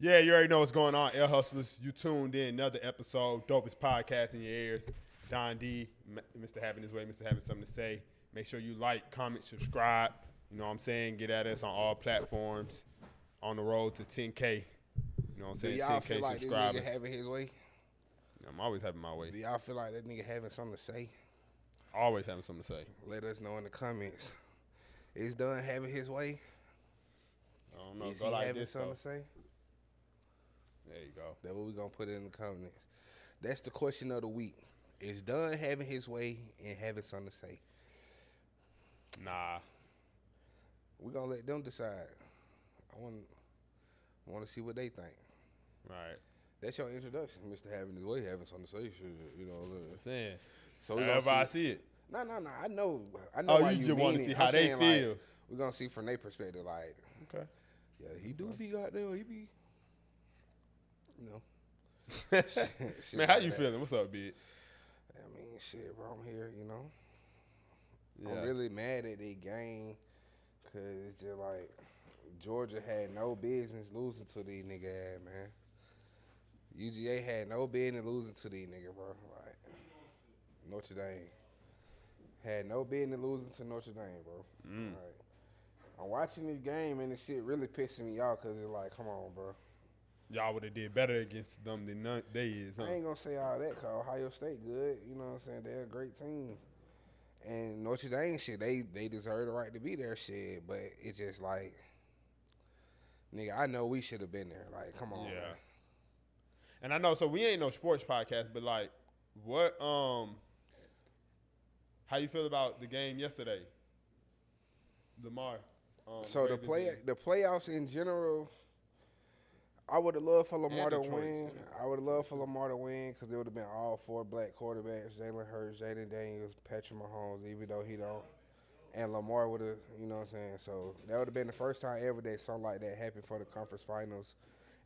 Yeah, you already know what's going on, Air Hustlers. You tuned in, another episode, dopest podcast in your ears. Don D, Mr. Having His Way, Mr. Having Something to Say. Make sure you like, comment, subscribe. You know what I'm saying? Get at us on all platforms. On the road to 10K. You know what I'm saying? Do y'all 10K feel like subscribers. this nigga having his way? I'm always having my way. Do y'all feel like that nigga having something to say? Always having something to say. Let us know in the comments. Is Dunn having his way? I don't know. Is Go he like having this, something though. to say? There you go. That's what we're going to put in the comments. That's the question of the week. Is Dunn having his way and having something to say? Nah. We're going to let them decide. I want to see what they think. Right. That's your introduction, Mr. Having His Way, having something to say. Shit, you know what I'm saying. So however I see it. No. I know. Oh, why you just want to mean see it. how I'm they saying, feel. Like, we're gonna see from their perspective. Like, Okay. Yeah, he do be goddamn. He be. You know. shit Man, how like you that. feeling? What's up, big? I mean, shit, bro. I'm here. You know. Yeah. I'm really mad at the game because it's just like Georgia had no business losing to these nigga ass, man. UGA had no business losing to these nigga, bro. Like Notre Dame had no business losing to Notre Dame, bro. Like, I'm watching this game and this shit really pissing me off because it's like, come on, bro. Y'all would have did better against them than they is, huh? I ain't gonna say all that because Ohio State good. You know what I'm saying? They're a great team. And Notre Dame shit, they deserve the right to be there, shit. But it's just like, nigga, I know we should have been there. Like, come on, Yeah. man. And I know, so we ain't no sports podcast, but like, what, how you feel about the game yesterday? Lamar. So the playoffs in general, I would have loved for Lamar to win. I would have loved for Lamar to win because it would have been all four black quarterbacks: Jalen Hurts, Jaden Daniels, Patrick Mahomes, even though he don't. And Lamar would have, you know what I'm saying? So that would have been the first time ever that something like that happened for the conference finals.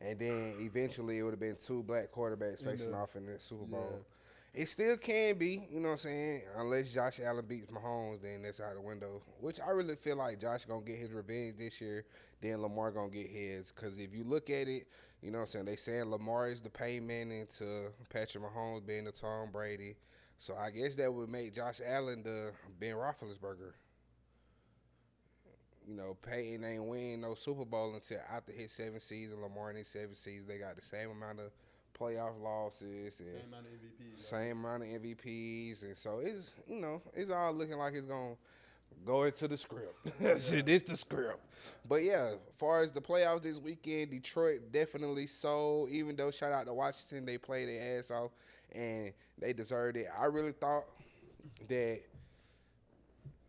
And then eventually it would have been two black quarterbacks facing off in the Super Bowl. Yeah. It still can be, you know what I'm saying? Unless Josh Allen beats Mahomes, then that's out the window. Which I really feel like Josh going to get his revenge this year, then Lamar going to get his. Because if you look at it, you know what I'm saying? They saying Lamar is the Peyton Manning to Patrick Mahomes being the Tom Brady. So I guess that would make Josh Allen the Ben Roethlisberger. You know, Peyton ain't win no Super Bowl until after his 7th season. Lamar in his 7th season, they got the same amount of playoff losses and same amount of MVPs, and so it's, you know, it's all looking like it's gonna go into the script. It's the script. But yeah, as far as the playoffs this weekend, Detroit definitely sold. Even though shout out to Washington, they played their ass off and they deserved it. I really thought that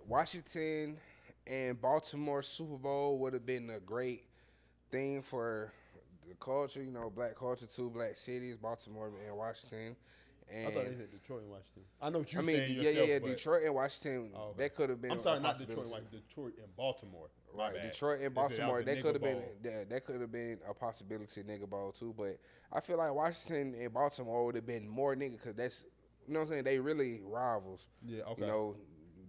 Washington and Baltimore Super Bowl would have been a great thing for the culture, you know, black culture, two black cities, Baltimore and Washington. And I thought they said Detroit and Washington. I know what you're I mean, saying yeah, yourself, but Detroit and Washington, that could have been. I'm sorry, a not Detroit and possibility. Washington, Detroit and Baltimore. Right, Detroit and Baltimore, that could have been a possibility, nigga bowl too. But I feel like Washington and Baltimore would have been more nigga because that's, you know what I'm saying, they really rivals. Yeah, okay. You know,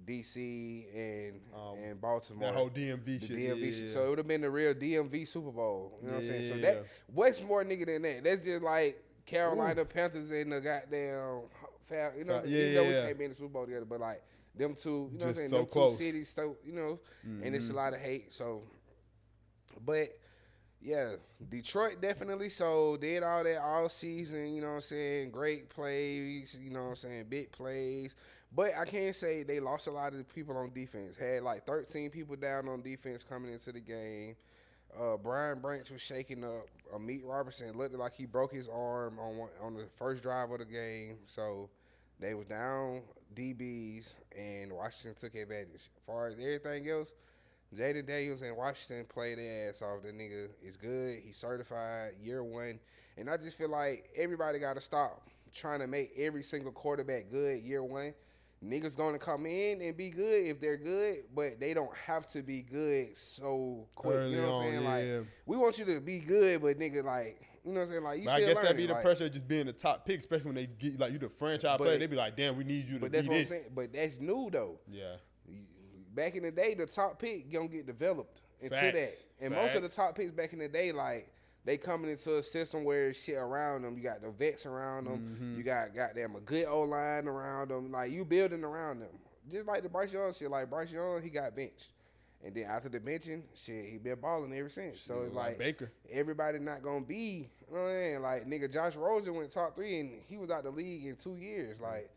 DC and Baltimore. That whole DMV shit. DMV shit. So it would have been the real DMV Super Bowl. You know what I'm saying? So Yeah. that, what's more nigga than that? That's just like Carolina Panthers and the goddamn Falcons. You know what I'm saying? Even though we can't be in the Super Bowl together, but like them two, you know what I'm saying? So them close. two cities, so, you know, and it's a lot of hate. So, but yeah, Detroit definitely sold. Did all that all season, you know what I'm saying? Great plays, you know what I'm saying? Big plays. But I can't say they lost a lot of the people on defense. Had like 13 people down on defense coming into the game. Brian Branch was shaking up. Meat Robertson looked like he broke his arm on the first drive of the game. So they was down DBs, and Washington took advantage. As far as everything else, Jaden Daniels and Washington played their ass off. The nigga is good. He's certified year one. And I just feel like everybody got to stop trying to make every single quarterback good year one. Niggas going to come in and be good if they're good, but they don't have to be good so quick. Early you know what I'm saying? Like, we want you to be good, but nigga, like, you know what I'm saying? Like, you but still I guess learning. that be the like, pressure of just being the top pick, especially when they get, like, you the franchise player. They be like, damn, we need you to be this. But that's what I'm saying. But that's new, though. Yeah. Back in the day, the top pick going to get developed into that. And most of the top picks back in the day, like, they coming into a system where shit around them. You got the vets around them. You got goddamn a good O-line around them. Like, you building around them. Just like the Bryce Young shit. Like, Bryce Young, he got benched. And then after the benching, shit, he been balling ever since. So it's like Baker. Everybody not going to be, you know what I mean? Like, nigga, Josh Rosen went top 3, and he was out the league in 2 years. Like,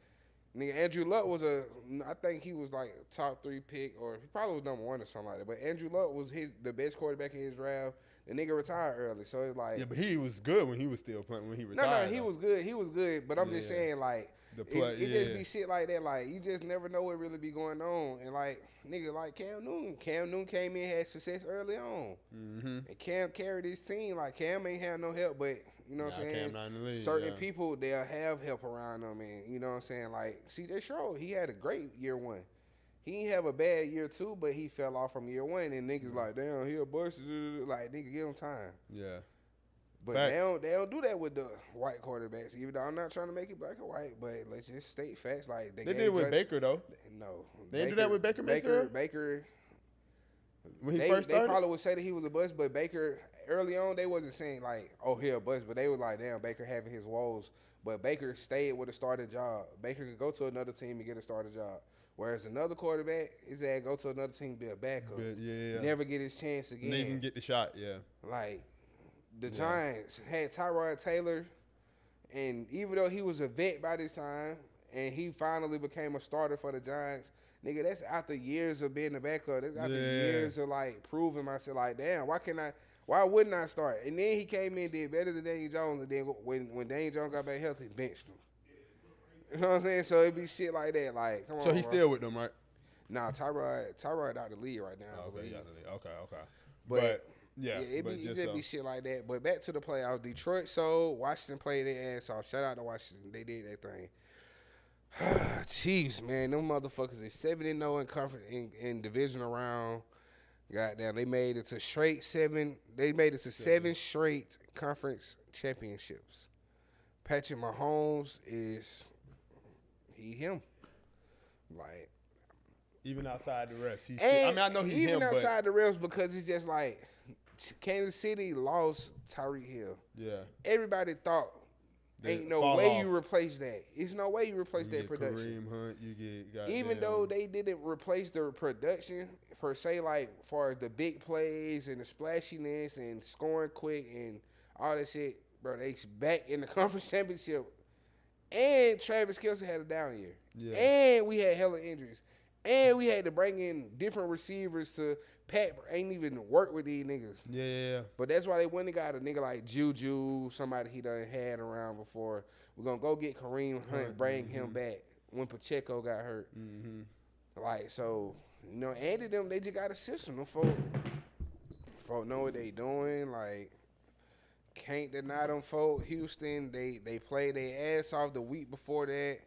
nigga, Andrew Luck was I think he was like a top 3 pick, or he probably was number 1 or something like that. But Andrew Luck was the best quarterback in his draft. The nigga retired early, so it's like. Yeah, but he was good when he was still playing, when he retired. No, he was good. He was good, but I'm just saying, like, it just be shit like that. Like, you just never know what really be going on. And, like, nigga, like Cam Newton. Cam Newton came in, had success early on. And Cam carried his team. Like, Cam ain't have no help, but, you know what I'm saying? Cam not in the league, certain people, they'll have help around them. And, you know what I'm saying? Like, CJ Stroud, he had a great year 1. He ain't have a bad year 2, but he fell off from year 1. And niggas like, damn, he a bust. Like, nigga, give him time. Yeah. But they don't do that with the white quarterbacks. Even though I'm not trying to make it black or white, but let's just state facts. Like they did with Baker though. No, they didn't do that with Baker Mayfield. Baker. When he first started, they probably would say that he was a bust, but Baker early on they wasn't saying like, oh, he a bust, but they were like, damn, Baker having his woes. But Baker stayed with a starting job. Baker could go to another team and get a starting job. Whereas another quarterback, his ass go to another team, be a backup. Never get his chance again. Didn't even get the shot. Yeah. Like. The Giants had Tyrod Taylor, and even though he was a vet by this time, and he finally became a starter for the Giants, nigga, that's after years of being a backup. That's after years of, like, proving myself, like, damn, why wouldn't I start? And then he came in, did better than Daniel Jones, and then when Daniel Jones got back healthy, benched him. You know what I'm saying? So it'd be shit like that. Like, come on, so he's still with them, right? Nah, Tyrod out the league right now. Okay, out the league. Okay. But it just be shit like that. But back to the playoffs. Detroit sold. Washington played their ass off. Shout out to Washington. They did that thing. Chiefs, man. Them motherfuckers is 7-0 in conference in divisional round. Goddamn, they made it to seven straight conference championships. Patrick Mahomes is him. Like, even outside the refs. I know he's even him, outside the refs, because it's just like Kansas City lost Tyreek Hill. Yeah. Everybody thought ain't no way you replace that. There's no way you replace that production. Kareem Hunt, you get even though they didn't replace the production per se, like for the big plays and the splashiness and scoring quick and all that shit, bro, they back in the conference championship. And Travis Kelce had a down year. Yeah. And we had hella injuries. And we had to bring in different receivers to Pat ain't even work with these niggas. Yeah. But that's why they went and got a nigga like Juju, somebody he done had around before. We're going to go get Kareem Hunt, bring him back when Pacheco got hurt. Like, so, you know, Andy them, they just got a system. Them folk know what they doing. Like, can't deny them folk. Houston, they played their ass off the week before that.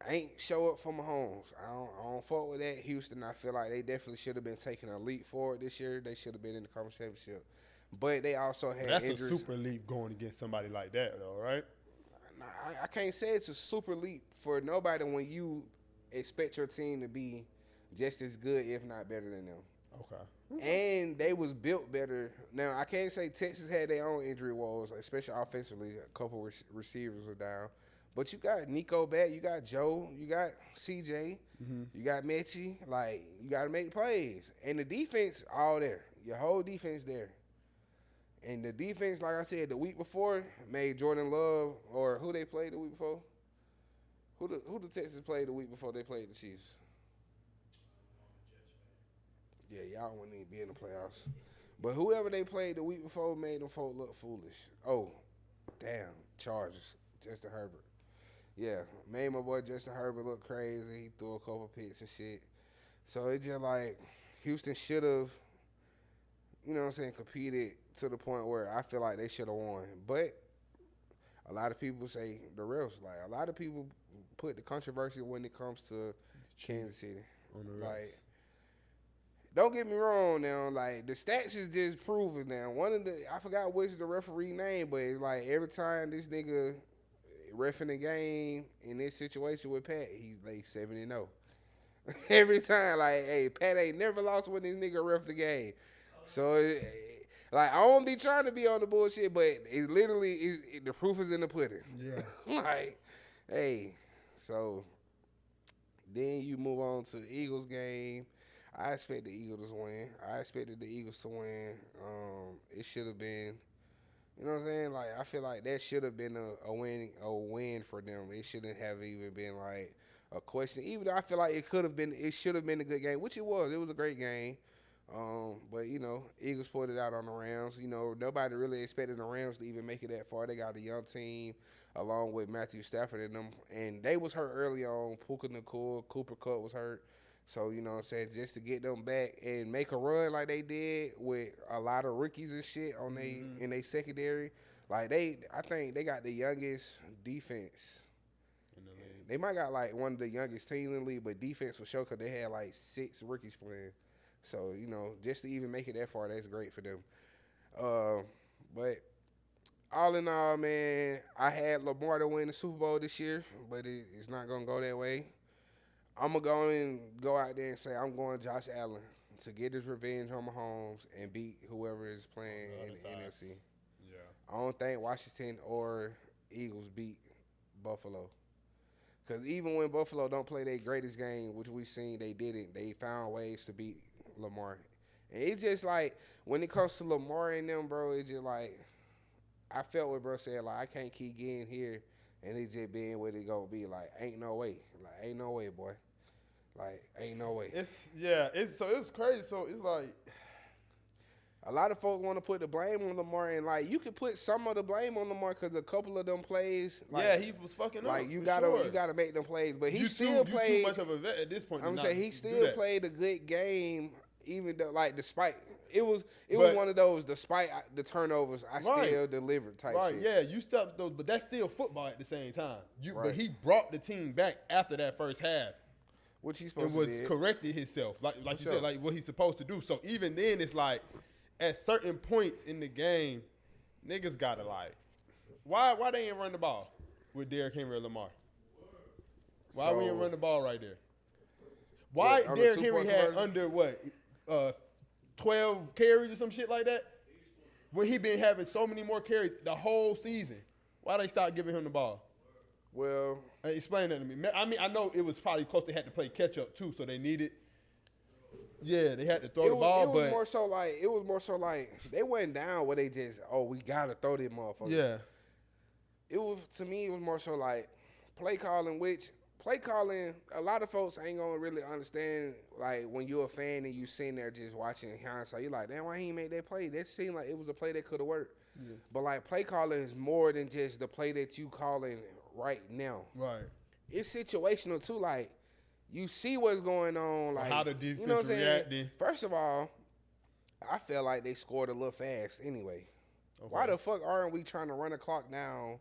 Ain't show up for Mahomes. I don't fuck with that. Houston, I feel like they definitely should have been taking a leap forward this year. They should have been in the conference championship. But they also had injuries. That's a super leap going against somebody like that, though, right? I can't say it's a super leap for nobody when you expect your team to be just as good, if not better than them. Okay. And they was built better. Now, I can't say Texas had their own injury woes, especially offensively. A couple receivers were down. But you got Nico back, you got Joe, you got CJ, you got Mechie. Like, you got to make plays. And the defense, all there. Your whole defense there. And the defense, like I said, the week before, made Jordan Love, or who they played the week before? Who the Texans played the week before they played the Chiefs? Yeah, y'all wouldn't even be in the playoffs. But whoever they played the week before made them folk look foolish. Oh, damn, Chargers, Justin Herbert. Yeah, made my boy Justin Herbert look crazy. He threw a couple picks and shit. So it's just like Houston should have, you know what I'm saying, competed to the point where I feel like they should have won. But a lot of people say the refs. Like, a lot of people put the controversy when it comes to Kansas City. On the refs. Like, don't get me wrong now. Like, the stats is just proven now. I forgot which the referee name, but it's like every time this nigga reffing the game in this situation with Pat, he's like 7-0. Every time, like, hey, Pat ain't never lost when this nigga ref the game. So Like, I don't be trying to be on the bullshit, but it literally, the proof is in the pudding. Yeah. Like, hey, so then you move on to the Eagles game. I expect the Eagles to win. I expected the Eagles to win. It should have been, you know what I'm saying? Like, I feel like that should have been a win for them. It shouldn't have even been like a question. Even though I feel like it should have been a good game, which it was. It was a great game. But you know, Eagles pulled it out on the Rams. You know, nobody really expected the Rams to even make it that far. They got a young team along with Matthew Stafford and them, and they was hurt early on. Puka Nacua, Cooper Kupp was hurt. So, you know what I'm saying, just to get them back and make a run like they did with a lot of rookies and shit on in their secondary. Like, I think they got the youngest defense. They might got, like, one of the youngest teams in the league, but defense for sure because they had, like, 6 rookies playing. So, you know, just to even make it that far, that's great for them. But all in all, man, I had Lamar to win the Super Bowl this year, but it's not going to go that way. I'm going to go out there and say I'm going Josh Allen to get his revenge on Mahomes and beat whoever is playing in the NFC. Yeah. I don't think Washington or Eagles beat Buffalo. Because even when Buffalo don't play their greatest game, which we seen they didn't, they found ways to beat Lamar. And it's just like, when it comes to Lamar and them, bro, it's just like, I felt what bro said, like, I can't keep getting here and it just being what it gonna be. Like, ain't no way. Like, ain't no way, boy. Like, ain't no way. So it was crazy. So it's like, a lot of folks want to put the blame on Lamar, and like, you can put some of the blame on Lamar because a couple of them plays. Like, yeah, he was fucking up. Like, you gotta make them plays, but he still played. You too much of a vet at this point. I'm saying he still played a good game, even though, like, despite it was one of those, despite the turnovers, I still delivered type shit. Yeah, you stepped those, but that's still football at the same time. But he brought the team back after that first half. What he's supposed to do. And was corrected himself, like you said, like what he's supposed to do. So even then, it's like at certain points in the game, niggas gotta like, why they ain't run the ball with Derrick Henry or Lamar? Why we ain't run the ball right there? Why Derrick Henry had under 12 carries or some shit like that when he been having so many more carries the whole season? Why they stop giving him the ball? Well, explain that to me. I mean, I know it was probably close. They had to play catch up too, so they needed. Yeah, they had to throw the ball, it was more so like they went down where they just, we gotta throw this motherfucker. Yeah. It was, to me, it was more so like play calling, a lot of folks ain't gonna really understand. Like, when you're a fan and you sitting there just watching hindsight, you're like, damn, why he made that play? That seemed like it was a play that could have worked. Yeah. But like, play calling is more than just the play that you calling right now. Right. It's situational too. Like, you see what's going on. Like, how the defense, you know what I'm saying? reacting. First of all, I felt like they scored a little fast anyway. Okay. Why the fuck aren't we trying to run the clock down,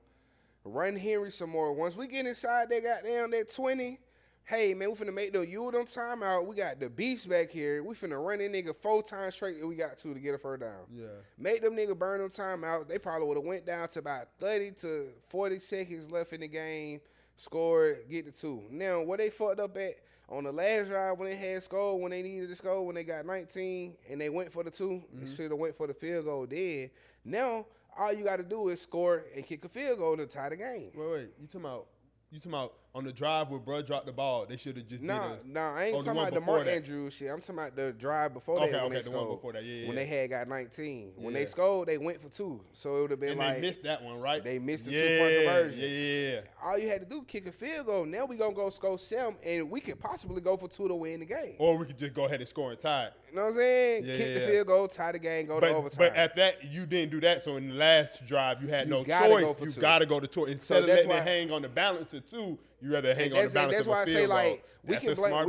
run Henry some more? Once we get inside they got down that 20, hey, man, we finna make them timeout. We got the beast back here. We finna run that nigga 4 times straight that we got to get a first down. Yeah. Make them nigga burn them timeout. They probably would have went down to about 30 to 40 seconds left in the game, scored, get the 2. Now, where they fucked up at on the last drive when they had scored, when they needed to score, when they got 19 and they went for the 2, they should have went for the field goal then. Now, all you got to do is score and kick a field goal to tie the game. Wait. You talking about on the drive where bro dropped the ball? They should have just I ain't talking about the Mark Andrews shit. I'm talking about the drive before that. Okay, the one before that. Yeah. When they had got 19. When they scored, they went for 2. So it would have been they missed that one, right? They missed the 2-point conversion. Yeah. All you had to do, kick a field goal. Now we gonna go score 7, and we could possibly go for 2 to win the game. Or we could just go ahead and score and tie. You know what I'm saying? Kick the field goal, tie the game, go to overtime. But at that, you didn't do that. So in the last drive, you had no choice. You got to go to 2. Instead of letting it hang on the balance of 2, you rather hang on the balance of a field goal. That's why I say, like, we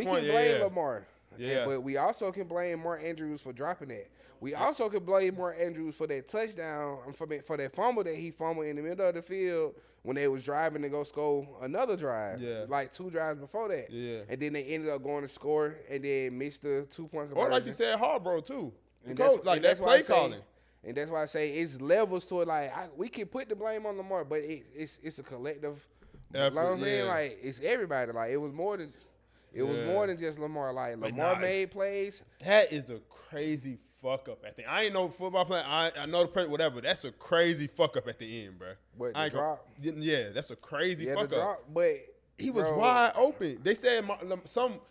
can blame Lamar. Yeah. But we also can blame Mark Andrews for dropping that. We also can blame Mark Andrews for that touchdown, for that fumble that he fumbled in the middle of the field when they was driving to go score another drive. Yeah. Like 2 drives before that. Yeah. And then they ended up going to score and then missed the 2-point conversion. Or like you said, Harborough too. And that's play calling. And that's why I say it's levels to it. Like, we can put the blame on Lamar, but it's a collective. You know what I'm saying? Like, it's everybody. Like, it was more than just Lamar. Like, Lamar made plays. That is a crazy fuck up at the end. I ain't no football player. I know the player, whatever. That's a crazy fuck up at the end, bro. What, the drop? Yeah, that's a crazy fuck the up. Drop, but he was wide open. They said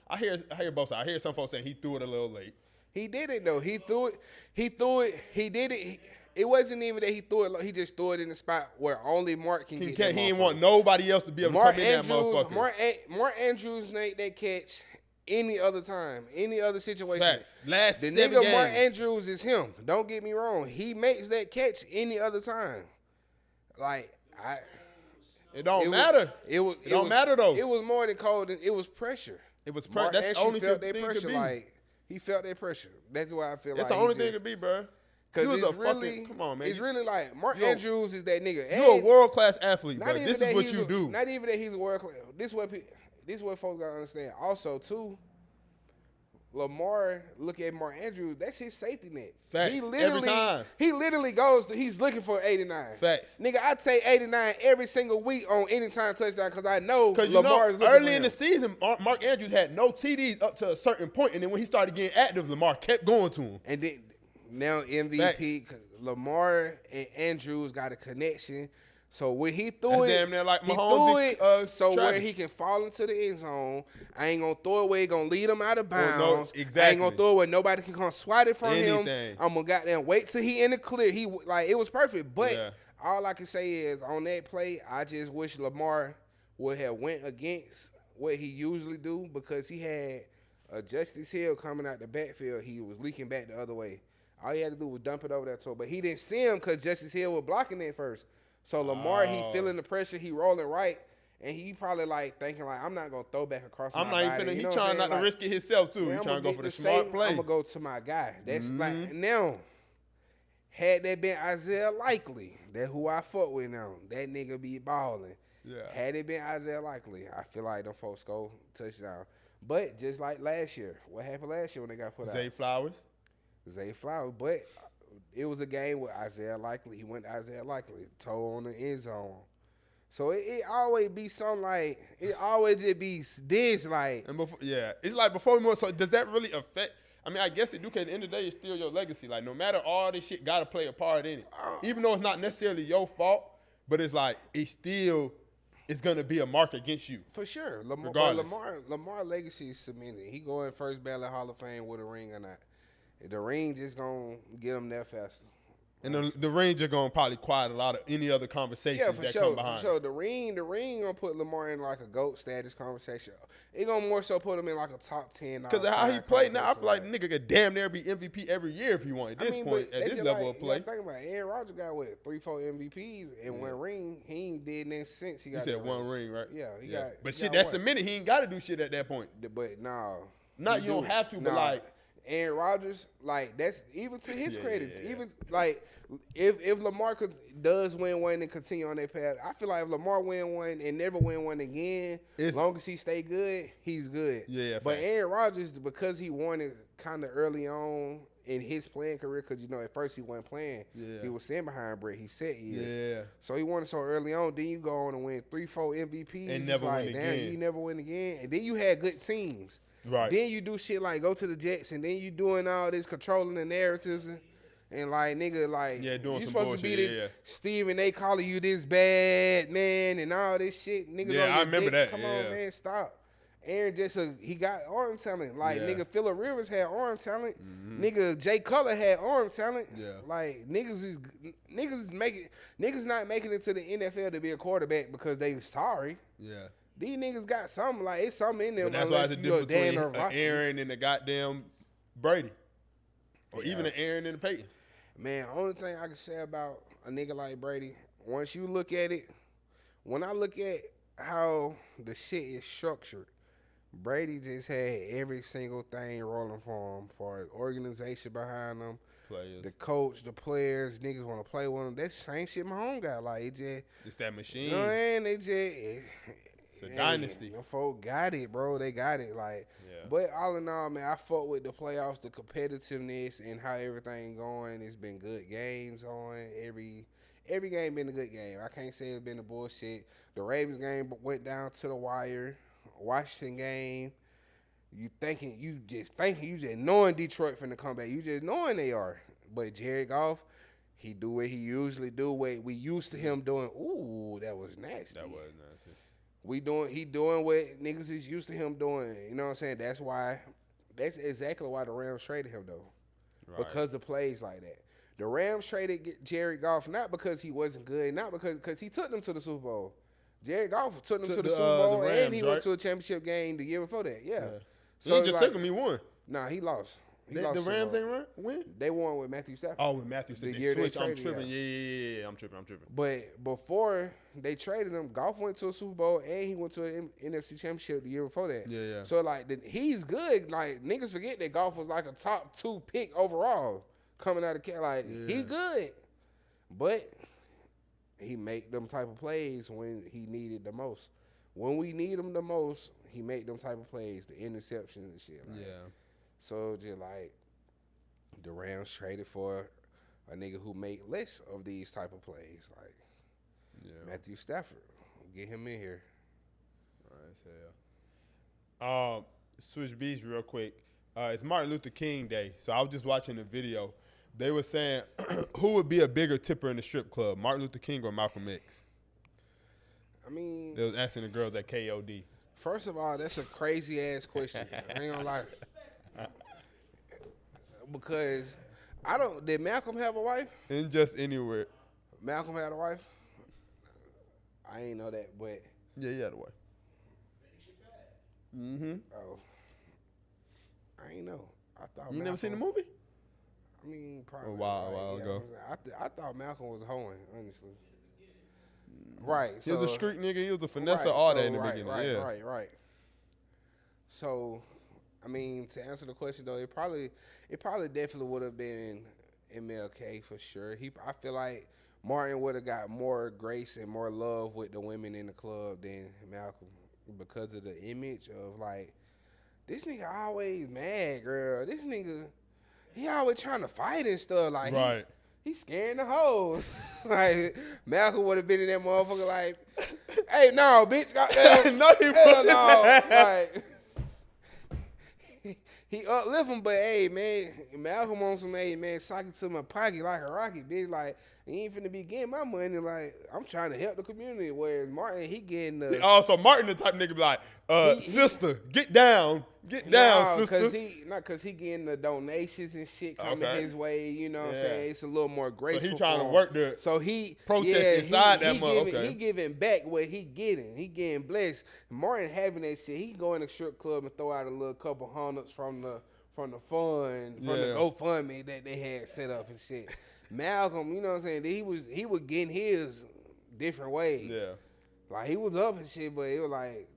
I hear both sides. I hear some folks saying he threw it a little late. He did it though. He threw it. He did it. It wasn't even that he threw it. He just threw it in the spot where only Mark can get. He didn't want nobody else to be able to come in that motherfucker. Mark Andrews made that catch any other time, any other situation. Facts. Last the 7 nigga games. Mark Andrews is him. Don't get me wrong. He makes that catch any other time. It don't matter. It don't matter though. It was more than cold. It was pressure. It was pressure. That's the only felt thing that pressure. Like he felt that pressure. That's why I feel that's like the only thing to be, bro. Because it's really, come on, man. It's really like Mark Andrews is that nigga. You're a world class athlete, bro. This is what you do. Not even that he's a world class. This is what folks gotta understand. Also, too, Lamar, look at Mark Andrews. That's his safety net. Facts. Every time. He literally he's looking for 89. Facts. Nigga, I take 89 every single week on anytime touchdown because I know Lamar is looking early for in him. the season, Mark Andrews had no TDs up to a certain point, and then when he started getting active, Lamar kept going to him. And then now MVP, Lamar and Andrews got a connection. So when he threw it, damn near like he Mahomes threw it so Travis. where he can fall into the end zone. I ain't gonna throw it where he gonna lead him out of bounds. Exactly. I ain't gonna throw it where nobody can come swat it from him. Anything. I'm gonna goddamn wait till he in the clear. It was perfect. But all I can say is on that play, I just wish Lamar would have went against what he usually do because he had Justice Hill coming out the backfield. He was leaking back the other way. All he had to do was dump it over there to him. But he didn't see him because Justice Hill was blocking it first. So Lamar, he feeling the pressure, he rolling right, and he probably like thinking like, I'm not gonna throw back across my body. He trying not to risk it himself too. He trying to go for the smart play. I'm gonna go to my guy. That's like now. Had that been Isaiah Likely, that who I fuck with now, that nigga be balling. Yeah. Had it been Isaiah Likely, I feel like them folks go touchdown. But just like last year, what happened last year when they got put out? Zay Flowers, but it was a game with Isaiah Likely. He went to Isaiah Likely, toe on the end zone. So it always be something like, it always just be this like. And before, it's like before we move. So does that really affect? I mean, I guess it do. Cause at the end of the day, it's still your legacy. Like no matter all this shit, gotta play a part in it. Even though it's not necessarily your fault, but it's like it's still. It's gonna be a mark against you for sure. Lamar legacy is cemented. He going first ballot Hall of Fame with a ring or not. The ring just gonna get him there faster. And the ring just gonna probably quiet a lot of any other conversations that come behind. For sure. The ring gonna put Lamar in like a GOAT status conversation. It gonna more so put him in like a top 10. Because of how he played now, I feel like the nigga could damn near be MVP every year if he wanted. At this point, at this level of play. Think about it. Aaron Rodgers got 3-4 MVPs and one ring. He ain't did that since he got. You said one ring, right? Yeah, he got. But shit, that's a minute. He ain't got to do shit at that point. But no. Not you don't have to, but like. Aaron Rodgers, like that's even to his credit. Even like if Lamar does win one and continue on that path, I feel like if Lamar win one and never win one again, as long as he stay good, he's good. Yeah. But Aaron Rodgers, because he won it kind of early on in his playing career, because at first he wasn't playing. Yeah. He was sitting behind Brett. He said he is. Yeah. So he won it so early on. Then you go on and win 3-4 MVPs and never win again. You never win again. And then you had good teams. Right. Then you do shit like go to the Jets, and then you doing all this controlling the narratives, and like nigga, like doing you some supposed bullshit, to be this Steven, they calling you this bad man and all this shit. Niggas I remember that. Come on, man, stop. Aaron he got arm talent. Like nigga, Phillip Rivers had arm talent. Nigga, Jay Cutler had arm talent. Yeah. Like niggas not making it to the NFL to be a quarterback because they sorry. Yeah. These niggas got something, like it's something in them. But that's why it's a difference between an Aaron and a goddamn Brady. Or even an Aaron and a Peyton. Man, only thing I can say about a nigga like Brady, once you look at it, when I look at how the shit is structured, Brady just had every single thing rolling for him, for his organization behind him, players, the coach, the players, niggas want to play with him. That's the same shit my home got. Like, it's that machine. You know what I mean? It's a dynasty. Them folk got it, bro. They got it. Like, but all in all, man, I fuck with the playoffs, the competitiveness, and how everything going. It's been good games on. Every game been a good game. I can't say it's been a bullshit. The Ravens game went down to the wire. Washington game, you just knowing Detroit finna come back. You just knowing they are. But Jared Goff, he do what he usually do. What we used to him doing. Ooh, that was nasty. That was nasty. He doing what niggas is used to him doing. You know what I'm saying? That's exactly why the Rams traded him though. Right. Because of plays like that. The Rams traded Jared Goff not because he wasn't good, not because he took them to the Super Bowl. Jared Goff took them to the Super Bowl, Rams, and he went to a championship game the year before that. Yeah. So he just took him, he won. Nah, he lost. The Rams ain't win? They won with Matthew Stafford. Oh, with Matthew Stafford. I'm tripping. Yeah. I'm tripping. But before they traded him, Goff went to a Super Bowl and he went to an NFC Championship the year before that. Yeah. So, he's good. Like, niggas forget that Goff was like a top 2 pick overall coming out of he good. But he make them type of plays when he needed the most. When we need him the most, he make them type of plays, the interceptions and shit. So just the Rams traded for a nigga who make less of these type of plays, Matthew Stafford. Get him in here. All right, hell. Switch beats real quick. It's Martin Luther King Day, so I was just watching the video. They were saying who would be a bigger tipper in the strip club, Martin Luther King or Malcolm X? I mean, they was asking the girls at KOD. First of all, that's a crazy ass question. I ain't gonna lie. Because did Malcolm have a wife? In just anywhere. Malcolm had a wife? I ain't know that, but. Yeah, he had a wife. Mm-hmm. Oh. I ain't know. I thought you never seen the movie? I mean, probably. A while ago. I thought Malcolm was hoeing, honestly. Right. He was a street nigga. He was a finesse all that in the beginning. Right. So, I mean, to answer the question though, it probably definitely would have been MLK for sure. I feel like Martin would have got more grace and more love with the women in the club than Malcolm because of the image of this nigga always mad, girl. This nigga, he always trying to fight and stuff. He's scaring the hoes. Malcolm would have been in that motherfucker hey, no, bitch. No, he wouldn't. No. He uplift him, but hey, man, Malcolm on some, hey, man, sock it to my pocket like a rocket, bitch. He ain't finna be getting my money. I'm trying to help the community. Whereas Martin, he getting the. So Martin the type of nigga be sister, get down, sister. Cause he getting the donations and shit coming his way. You know what I'm saying? It's a little more graceful. So he trying to work the. So he protest inside that mother. He giving back what he getting. He getting blessed. Martin having that shit. He go in a strip club and throw out a little couple hundreds from the the GoFundMe that they had set up and shit. Malcolm, you know what I'm saying? He was getting his different ways. Yeah. He was up and shit, but it was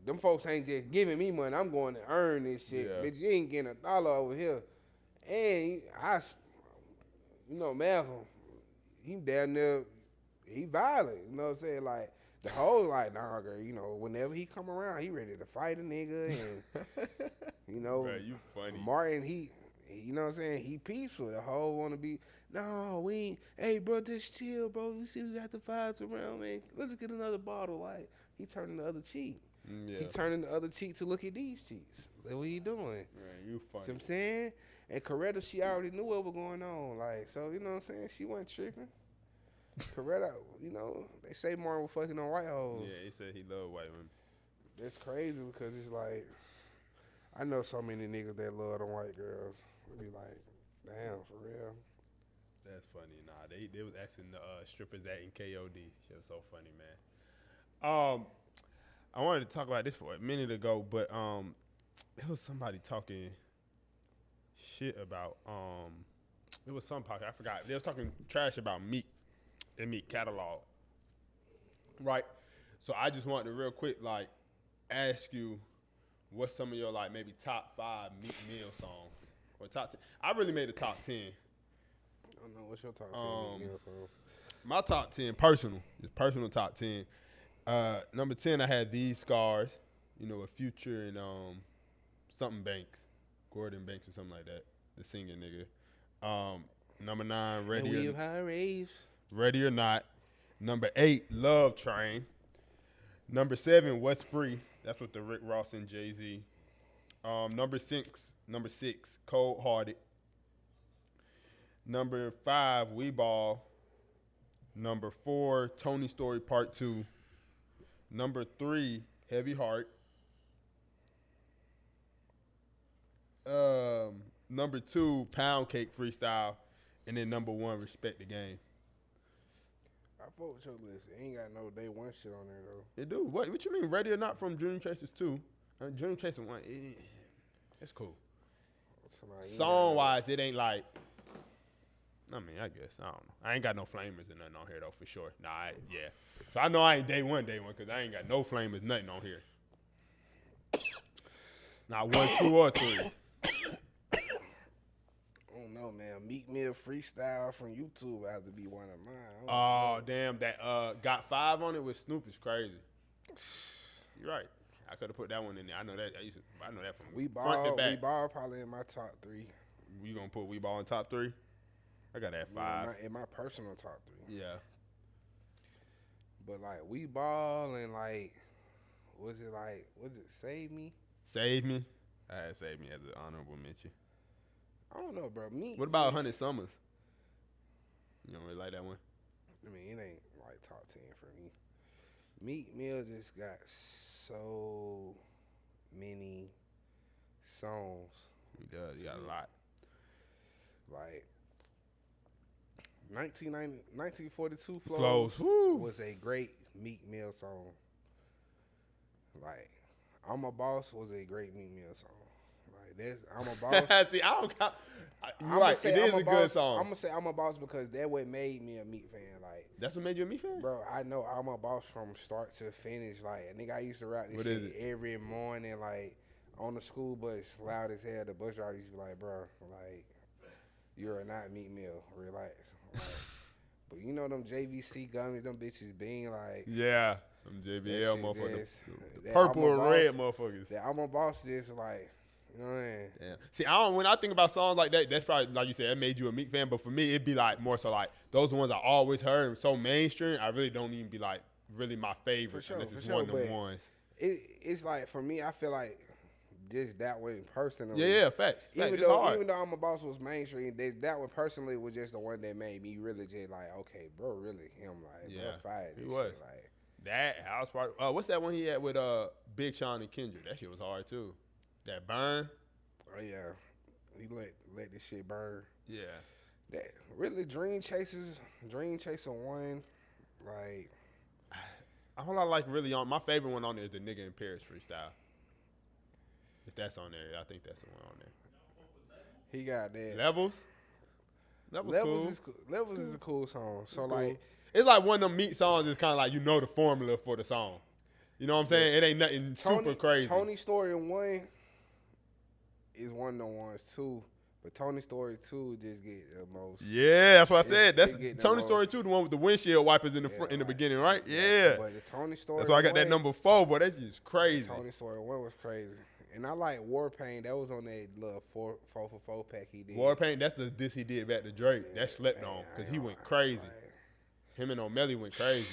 them folks ain't just giving me money. I'm going to earn this shit. Yeah. Bitch, you ain't getting $1 over here. And Malcolm, he down there, he violent. You know what I'm saying? The whole nah, girl, whenever he come around, he ready to fight a nigga. And, Bro, you funny. Martin, he you know what I'm saying? He peaceful. The whole want to be, no, we ain't, hey, bro, just chill, bro. You see we got the vibes around, man. Let's get another bottle. He turning the other cheek. Yeah. He turning the other cheek to look at these cheeks. That's what he doing. Man, you funny. See what I'm saying? And Coretta, she already knew what was going on. So, you know what I'm saying? She wasn't tripping. Coretta, they say Martin was fucking on white hoes. Yeah, he said he loved white women. That's crazy because it's I know so many niggas that love them white girls. They be damn, for real. That's funny. Nah, they was asking the strippers that in KOD. Shit was so funny, man. I wanted to talk about this for a minute ago, but it was somebody talking shit about it was some podcast, I forgot. They was talking trash about Meek and Meek catalog. Right? So I just wanted to real quick ask you what's some of your maybe top 5 Meek Mill songs or top 10. I really made a top 10. I don't know what's your top 10 Meek Mill song. My top 10 personal top 10. Number 10 I had These Scars, a Future and something Banks, Gordon Banks or something like that, the singing nigga. Number 9 Ready or Not. Number 8 Love Train. Number 7 What's Free. That's with the Rick Ross and Jay-Z. Number six, Cold Hearted. Number 5, We Ball. Number 4, Tony Story Part 2. Number 3, Heavy Heart. Number 2, Pound Cake Freestyle. And then number 1, Respect the Game. I fuck with your list. It ain't got no day one shit on there though. It do. What you mean? Ready or Not from Dream Chasers 2. Dream Chaser 1. It's cool. Song wise, it ain't like. I mean, I guess I don't know. I ain't got no flamers and nothing on here though for sure. Nah, yeah. So I know I ain't day one because I ain't got no flamers, nothing on here. Not 1, 2, or 3. I don't know, man. Meek Mill freestyle from YouTube has to be one of mine. Oh damn, that got 5 on it with Snoop is crazy. You're right. I could have put that one in there. I know that. I know that from front to back. We Ball probably in my top 3. You gonna put We Ball in top 3? I got that 5. In my personal top 3. Yeah. But like We Ball and like, was it Save Me? Save Me? I had Save Me as an honorable mention. I don't know, bro. What about 100 Summers? You don't really like that one? I mean, it ain't like top 10 for me. Meek Mill just got so many songs. He does. He got a lot. Like 1942 Flows was a great Meek Mill song. Like I'm a Boss was a great Meek Mill song. Like I'm a Boss. See, I don't count. You're right. It is a good song. I'm gonna say I'm a Boss because that what made me a Meek fan. Like that's what made you a Meek fan, bro. I know I'm a Boss from start to finish. Like nigga, I used to rap this shit every morning. Like on the school bus, loud as hell. The bus driver used to be like, bro, like you're not Meek Mill. Relax. Like, but you know them JVC gummies, them bitches being like, yeah, them JBL motherfuckers, purple or red motherfuckers. That I'm a Boss. This like. You know what I mean? Yeah. See, when I think about songs like that, that's probably, like you said, that made you a Meek fan. But for me, it'd be like more so like those ones I always heard, so mainstream, I really don't even be like really my favorite. For sure, unless it's one of them ones. It's like, for me, I feel like just that one personally. Yeah, facts. Even though I'm a Boss was mainstream, that one personally was just the one that made me really just like, okay, bro, really him. Like, yeah, bro, fired this he was. shit. Like, that house party. What's that one he had with Big Sean and Kendrick? That shit was hard too. That Burn. Oh yeah, he let this shit burn. Yeah, that really Dream Chaser 1. Like, a whole lot like really on my favorite one on there is the Nigga in Paris freestyle. If that's on there, I think that's the one on there. He got that. Levels cool. Levels is a cool song. So cool. like, it's like one of them Meek songs is kind of like the formula for the song. You know what I'm saying? It ain't nothing super crazy. Tony Story 1 is one of the ones too, but Tony Story 2 just get the most. Yeah, that's what I said. That's Tony Story 2, the one with the windshield wipers in the front in the beginning, right? Yeah. But the Tony Story. That's why I got that number 4, but that's just crazy. Tony Story 1 was crazy, and I like War Paint. That was on that little 4 for 4 pack he did. War Paint. That's the diss he did back to Drake. Yeah, that slept on because he went crazy. Him and O'Malley went crazy.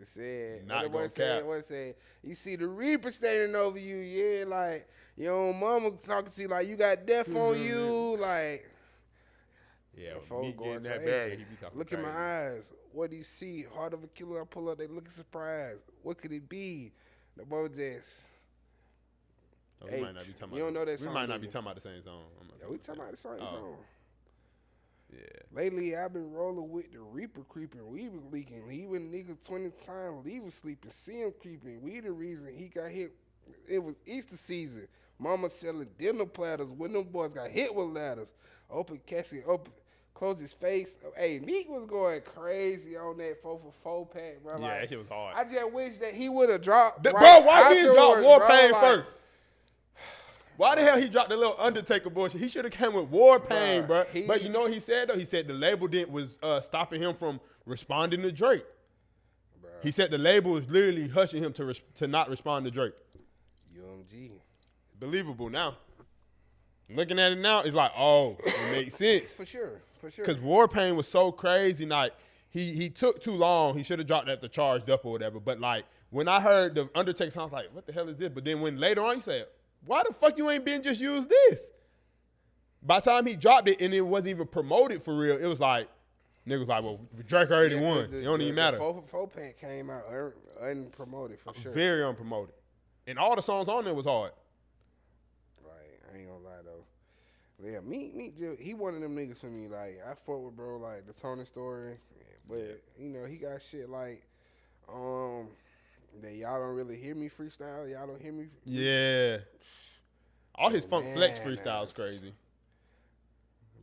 It said, what said, you see the Reaper standing over you, yeah, like your own mama talking to you like you got death on you, like. Yeah, me getting that bad, he be talking Look crazy. in my eyes. What do you see? Heart of a killer. I pull up. They looking surprised. What could it be? The boy just. We might not be talking about. You don't know that song. We might not be talking about the same song. Yeah, we talking about the same song. Yeah. Lately, I've been rolling with the Reaper creeping. We been leaking. Leaving niggas 20 times. Leaving sleeping. See him creeping. We the reason he got hit. It was Easter season. Mama selling dinner platters when them boys got hit with ladders. Open casket, close his face. Hey, Meek was going crazy on that 4 for 4 pack, bro. Yeah, like, that shit was hard. I just wish that he would have dropped. Bro, why he dropped War Pain first? Why the hell he dropped the little Undertaker bullshit? He should have came with War Pain, bro. But you know what he said, though? He said the label was stopping him from responding to Drake. Bruh. He said the label was literally hushing him to not respond to Drake. UMG. Believable now. Looking at it now, it's like, oh, it makes sense. For sure. Because War Pain was so crazy. Like, he took too long. He should have dropped that to Charged Up or whatever. But, like, when I heard the Undertaker song, I was like, what the hell is this? But then when later on, you said, why the fuck you ain't been just use this? By the time he dropped it and it wasn't even promoted for real, it was like, niggas like, well, Drake already won. It don't even matter. The 4-pack came out unpromoted for sure. Very unpromoted. And all the songs on there was hard. Right, I ain't gonna lie though. Yeah, Meek, he one of them niggas for me. Like, I fuck with bro, like the Tony Story, but you know he got shit like, that y'all don't really hear me freestyle. Y'all don't hear me. Yeah. All his Funk Flex freestyles crazy.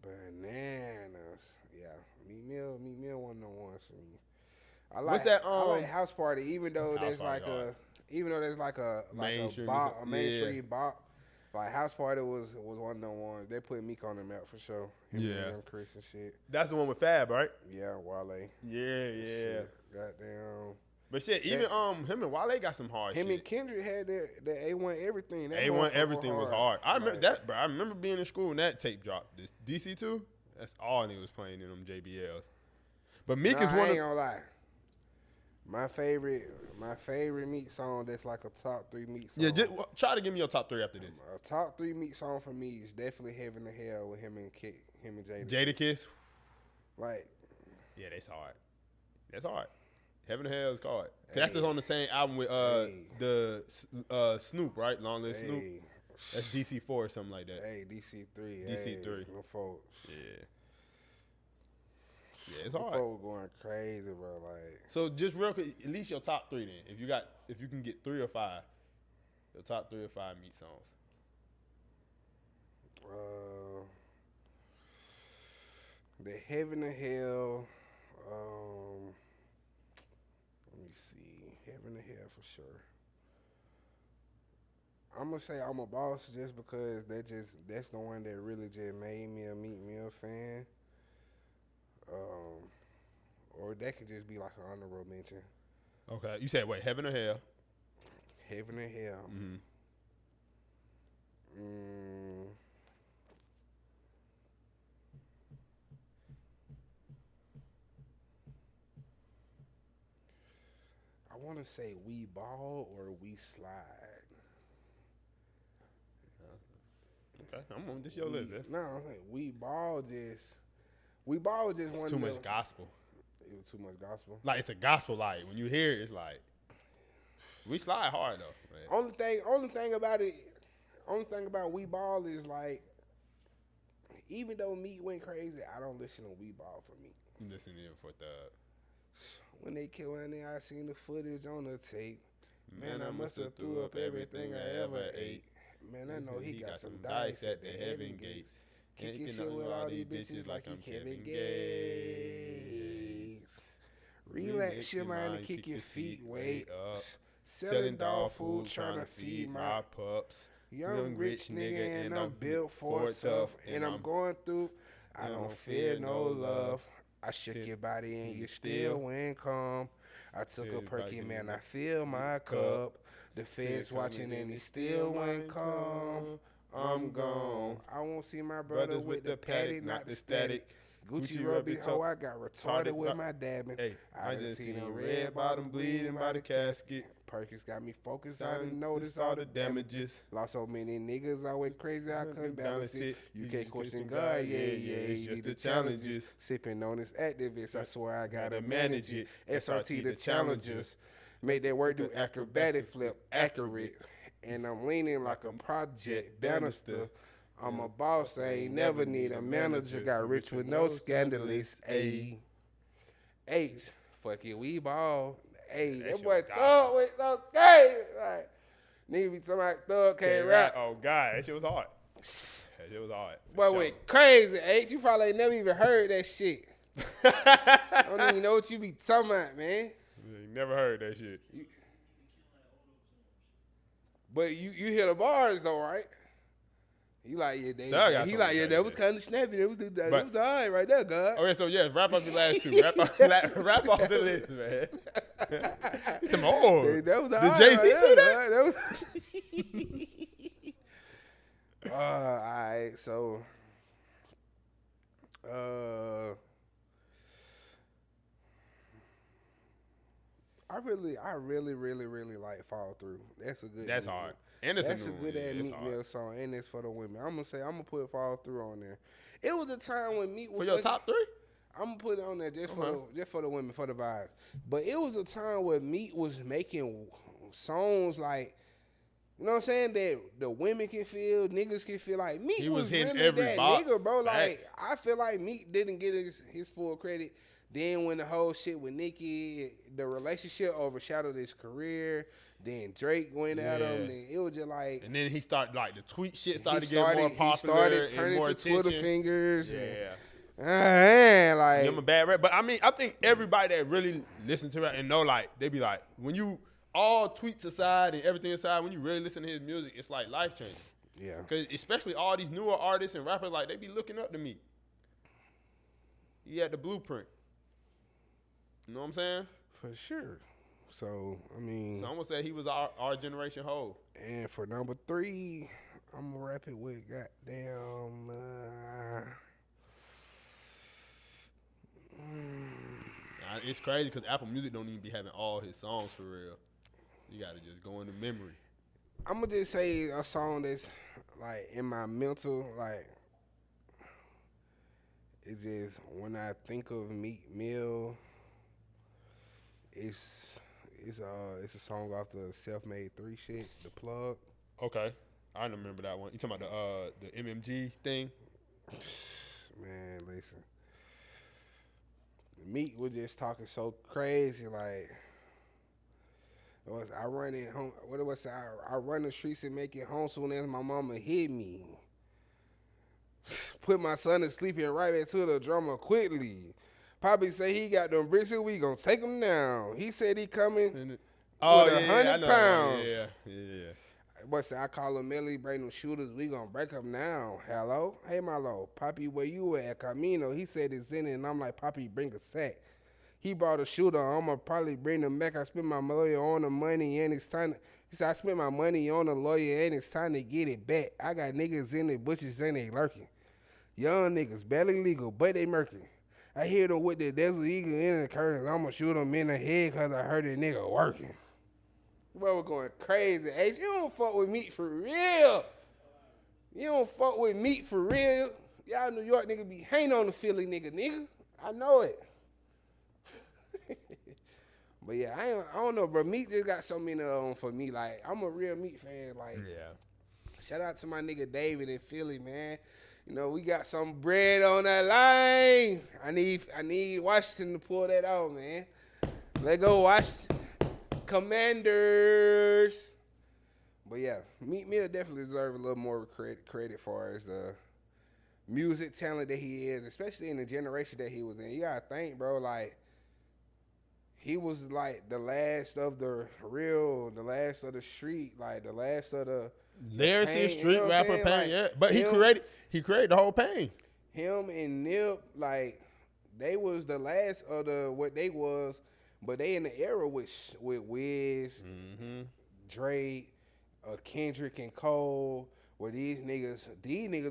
Bananas. Yeah, Meek Mill one of them ones for me. I like, What's that? I like House Party, even though there's like a mainstream bop. Like House Party was one of them ones. They put Meek on the map for sure. Him Chris and shit. That's the one with Fab, right? Yeah, Wale. Yeah. Shit. Goddamn. But shit, even him and Wale got some hard shit. Him and Kendrick had the A1 Everything. That A1 Everything was hard. I remember like, that, bro. I remember being in school when that tape dropped. This DC2, that's all niggas was playing in them JBLs. But Meek is one I ain't gonna lie. My favorite Meek song that's like a top 3 Meek song. Yeah, just, try to give me your top 3 after this. A top 3 Meek song for me is definitely Heaven to Hell with him and Jada. Jadakiss. Like, yeah, that's hard. That's hard. Heaven to Hell is hard. That's just on the same album with the Snoop, right? Long Live Snoop. That's DC4 or something like that. Hey, DC3. DC3. Them folks. Yeah. Yeah, it's hard. Folks going crazy, bro. Like, so just real quick, at least your top 3 then. If you can get 3 or 5, your top 3 or 5 Meek songs. The Heaven to Hell. Let me see. Heaven to Hell for sure. I'm gonna say I'm a Boss just because that's the one that really just made me a Meek Mill fan. Or that could just be like an honorable mention. Okay, you said wait, Heaven or Hell? Heaven or Hell. I want to say We Ball or We Slide. Okay, I'm on this your list. No, I'm saying We Ball was just It's one. too much gospel. It was too much gospel. Like it's a gospel light. When you hear it, it's like We Slide hard though. Man. Only thing about We Ball is like, even though Meek went crazy, I don't listen to We Ball for Meek. You listen to it for Thug. When they killed in there, I seen the footage on the tape. Man, I must have threw up everything I ever ate. Man, I know he got some dice at the heaven gates. Kicking shit with all these bitches like I'm Kevin Gates. Relax your mind and kick your feet way up. Selling dog food, trying to feed my pups. Young rich nigga and I'm built for tough. And I'm going through, I don't fear no love. I shook your body and you still went calm. I took a perky, man, I fill my cup. The feds watching and he still went calm. I'm gone. I won't see my brother with the paddock, not the static. Gucci rubby hoe, I got retarded with my dabbing. Hey, I just seen a red bottom bleeding by the casket. Perkins got me focused, I didn't notice all the damages. Lost so many niggas, I went crazy, I couldn't balance it. You can't question God, yeah, it's just the challenges. Sipping on this activist, I swear I gotta manage it. SRT the challenges. Make that word do acrobatic flip, accurate. And I'm leaning like a project banister. I'm a boss, I ain't never need a manager. Got rich with no scandalous. A H, fuck it, we ball. Hey, that boy Thug was so crazy. Like, nigga be talking about Thug can't rap. Oh God, that shit was hard. That shit was hard. Boy went crazy. H, you probably ain't never even heard that shit. I don't even know what you be talking about, man. You never heard that shit. But you hear the bars though, right? He like, that was kind of snappy. That was all right right there, God. Okay, so yeah, wrap up your last two. Wrap off the list, man. Some more. That was all Did right. Jay-Z right say that? Right? That was. All right, so. I really like Fall Through. That's a good. That's Meek hard. Mill. And it's That's a a new good one. ass Yeah, it's Meek hard. Mill song, and it's for the women. I'm gonna put Fall Through on there. It was a time when Meek was For your top 3? I'm gonna put it on there just for the women, for the vibes. But it was a time where Meek was making songs like, you know what I'm saying, that the women can feel, niggas can feel. Like Meek He was hitting really every that box. nigga, bro. Like Facts. I feel like Meek didn't get his full credit. Then when the whole shit with Nicki, the relationship overshadowed his career. Then Drake went at him. Then it was just like. And then he started, like, the tweet shit started to get more popular. He started and turning more to attention. Twitter fingers. Yeah. And like. Give him a bad rap. But, I mean, I think everybody that really listen to rap and know, like, they be like, when you, all tweets aside and everything aside, when you really listen to his music, it's, like, life-changing. Yeah. Because especially all these newer artists and rappers, like, they be looking up to me. He had the blueprint. You know what I'm saying? For sure. So, I mean. So I'm going to say he was our generation whole. And for number 3, I'm going to wrap it with goddamn. It's crazy because Apple Music don't even be having all his songs for real. You got to just go into memory. I'm going to just say a song that's, like, in my mental, like, it's just, when I think of Meek Mill, it's a song off the Self-Made 3 shit, The Plug. Okay. I remember that one. You talking about the MMG thing? Man, listen. Meek was just talking so crazy, like, I run it home. What it was? I run the streets and make it home soon as my mama hit me. Put my son to sleep and right back to the drummer quickly. Poppy say he got them bricks and we gonna take him down. He said he coming with 100 pounds. Yeah. But say I call him Millie, bring them shooters, we gonna break up now. Hello? Hey, Marlo. Poppy, where you at? Camino. He said it's in it, and I'm like, Poppy, bring a sack. He brought a shooter. I'm gonna probably bring them back. I spent my lawyer on the money, and it's time. He said, I spent my money on the lawyer, and it's time to get it back. I got niggas in the bushes, and they lurking. Young niggas, barely legal, but they murking. I hear them with the Desert Eagle in the curtains. I'm gonna shoot them in the head because I heard a nigga working. Bro, we're going crazy. Hey, you don't fuck with Meek for real. You don't fuck with Meek for real. Y'all New York nigga be hating on the Philly nigga. I know it. But yeah, I don't know, bro. Meek just got so many of them for me. Like, I'm a real Meek fan. Like, Yeah. Shout out to my nigga David in Philly, man. You know, we got some bread on that line. I need Washington to pull that out, man. Let go Washington. Commanders. But yeah, Meek Mill definitely deserves a little more credit for as the music talent that he is, especially in the generation that he was in. You gotta think, bro, like, he was like the last of the street, like the last of the Lyricist, street rapper, Pain, like, yeah. But he created the whole Pain. Him and Nip, like, they was the last of the what they was, but they in the era with Wiz, Drake, Kendrick and Cole, where these niggas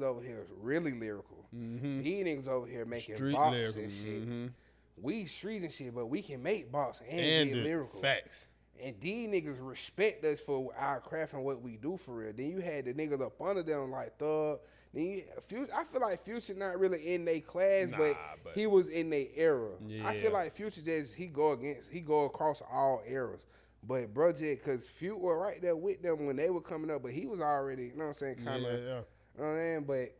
over here is really lyrical. These niggas over here making Street bops lyrical. and shit. We street and shit, but we can make bops and get lyrical. Facts. And these niggas respect us for our craft and what we do for real. Then you had the niggas up under them like Thug. Then I feel like Future not really in their class, but he was in their era. Yeah. I feel like Future just he go across all eras. But bro, cause Future was right there with them when they were coming up, but he was already, you know what I'm saying, kind of. Yeah. You know what I'm saying? But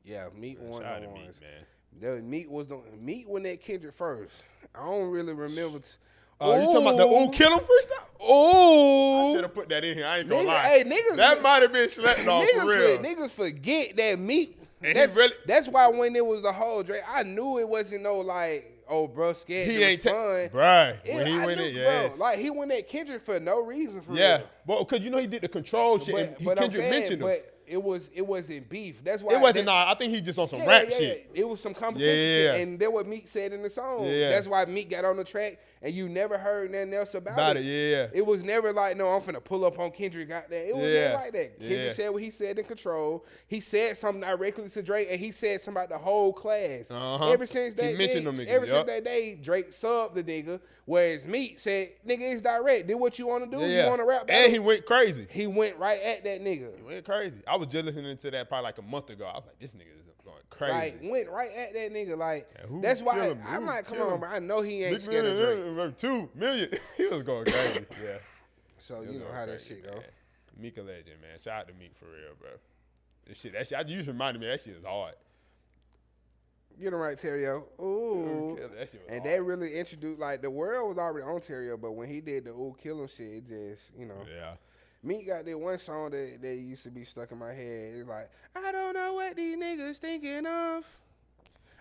yeah, Meek one Shout out of to the Meek, ones. man. Meek went at Kendrick first. I don't really remember. You talking about the Kill 'Em freestyle? Oh, I should have put that in here. I ain't gonna lie. Hey, niggas, that might have been slept on for real. Niggas forget that Meek. And That's why when it was the whole Drake, I knew it wasn't no like, oh, bro, scared he to ain't respond. Bruh, when he went in, bro, like he went at Kendrick for no reason. For yeah, real. but because you know he did the control shit, and Kendrick mentioned him. But it wasn't beef. That's why It wasn't. I think he just on some rap shit. It was some competition shit, and that what Meek said in the song. Yeah. That's why Meek got on the track, and you never heard nothing else about it. Yeah. It was never like, no, I'm finna pull up on Kendrick. Got that? It was never like that. Kendrick said what he said in Control. He said something directly to Drake, and he said something about the whole class. Ever since that day, since that day, Drake subbed the nigga, whereas Meek said, nigga, it's direct. Do what you want to do. You want to rap about and he went crazy. He went right at that nigga. He went crazy. I was just listening to that probably like a month ago. I was like, this nigga is going crazy. Like, went right at that nigga. Like, that's why I'm like, come on, bro. I know he ain't scared of Drake. 2 million. He was going crazy. Yeah. So you know how that shit go. Meek a legend, man. Shout out to Meek for real, bro. That shit, you just reminded me that shit is hard. Get him right, Terrio. Ooh. That shit was and hard. they really introduced, like, the world was already on Terrio, but when he did the ooh, kill him shit, it just, you know. Yeah. Meek got that one song that used to be stuck in my head. It's like, I don't know what these niggas thinking of.